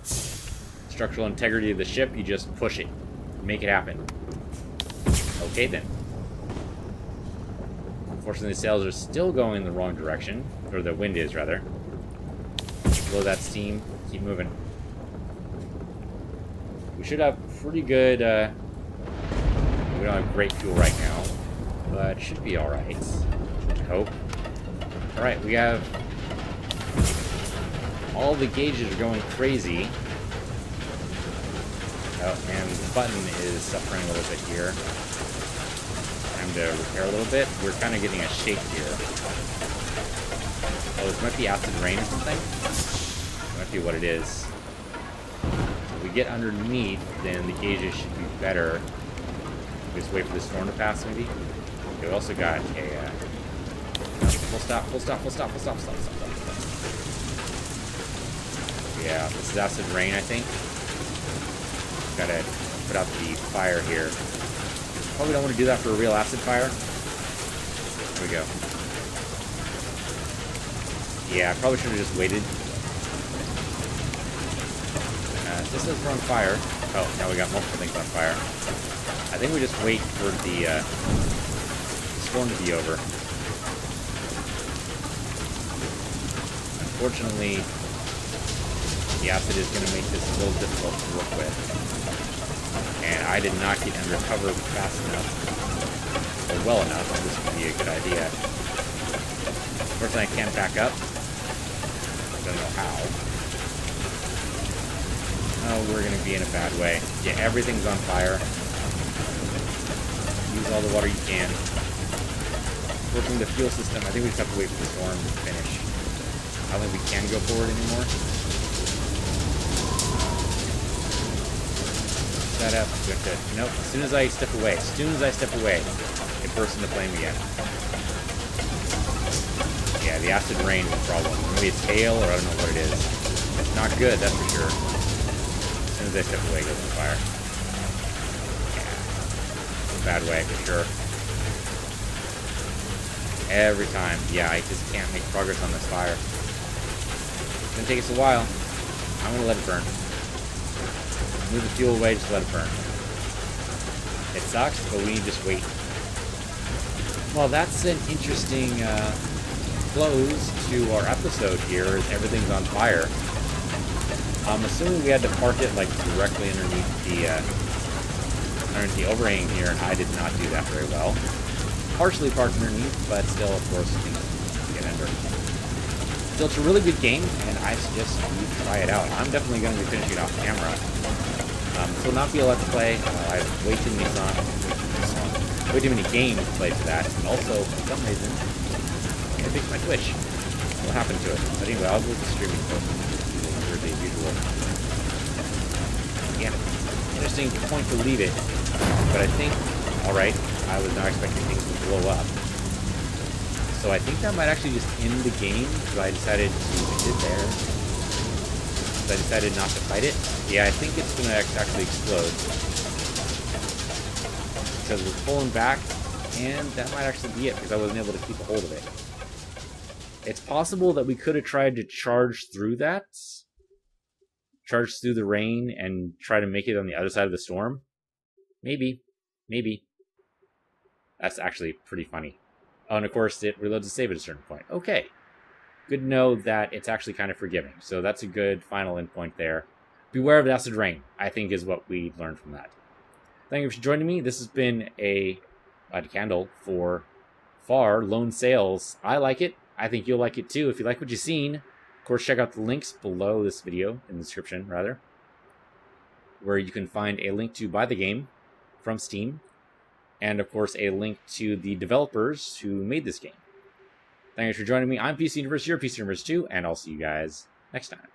structural integrity of the ship, you just push it. Make it happen. Okay then. Unfortunately, the sails are still going in the wrong direction. Or the wind is, rather. Blow that steam. Keep moving. We should have pretty good... we don't have great fuel right now. But it should be alright. I hope. Alright, we have... all the gauges are going crazy. Oh, and the button is suffering a little bit here. Time to repair a little bit. We're kind of getting a shake here. Oh, this might be acid rain or something? That might be what it is. If we get underneath, then the gauges should be better. Just wait for the storm to pass, maybe? Okay, we also got a... full stop, full stop, full stop, full stop, stop, stop, stop, stop. Yeah, this is acid rain, I think. Gotta put out the fire here. Probably don't want to do that for a real acid fire. There we go. Yeah, I probably should have just waited. This says we're on fire. Oh, now we got multiple things on fire. I think we just wait for the storm to be over. Unfortunately, The acid is going to make this a little difficult to work with. And I did not get under cover fast enough, or well enough, so this would be a good idea. Unfortunately, I can't back up. Don't know how. Oh, we're going to be in a bad way. Yeah, everything's on fire. Use all the water you can. Working the fuel system, I think we just have to wait for the storm to finish. I don't think we can go forward anymore. Set up. Nope. As soon as I step away, it bursts into flame again. Yeah, the acid rain is a problem. Maybe it's hail, or I don't know what it is. It's not good, that's for sure. As soon as I step away, it goes on fire. Yeah. It's a bad way, for sure. Every time. Yeah, I just can't make progress on this fire. It's gonna take us a while. I'm gonna let it burn. Move the fuel away, just let it burn. It sucks, but we need to just wait. Well, that's an interesting close to our episode here, as everything's on fire. I'm assuming we had to park it like directly underneath the overhang here, and I did not do that very well. Partially parked underneath, but still, of course, things get under. Still, it's a really good game, and I suggest you try it out. I'm definitely going to be finishing it off camera. This will not be a let's play. I have way too many games to play for that. And also, for some reason, I fixed my Twitch. What happened to it? But anyway, I'll go to streaming for the usual. Yeah, interesting point to leave it. But I think, alright, I was not expecting things to blow up. So I think that might actually just end the game, because I decided to end it there. So I decided not to fight it. Yeah, I think it's going to actually explode. Because we're pulling back, and that might actually be it, because I wasn't able to keep a hold of it. It's possible that we could have tried to charge through that. Charge through the rain and try to make it on the other side of the storm. Maybe. Maybe. That's actually pretty funny. Oh, and of course, it reloads the save at a certain point. Okay. Good to know that it's actually kind of forgiving. So that's a good final endpoint there. Beware of the acid rain, I think, is what we learned from that. Thank you for joining me. This has been a candle for Far Lone Sails. I like it. I think you'll like it too. If you like what you've seen, of course, check out the links below this video, in the description, rather, where you can find a link to buy the game from Steam, and of course a link to the developers who made this game. Thanks for joining me. I'm PC Universe, you're PC Universe 2, and I'll see you guys next time.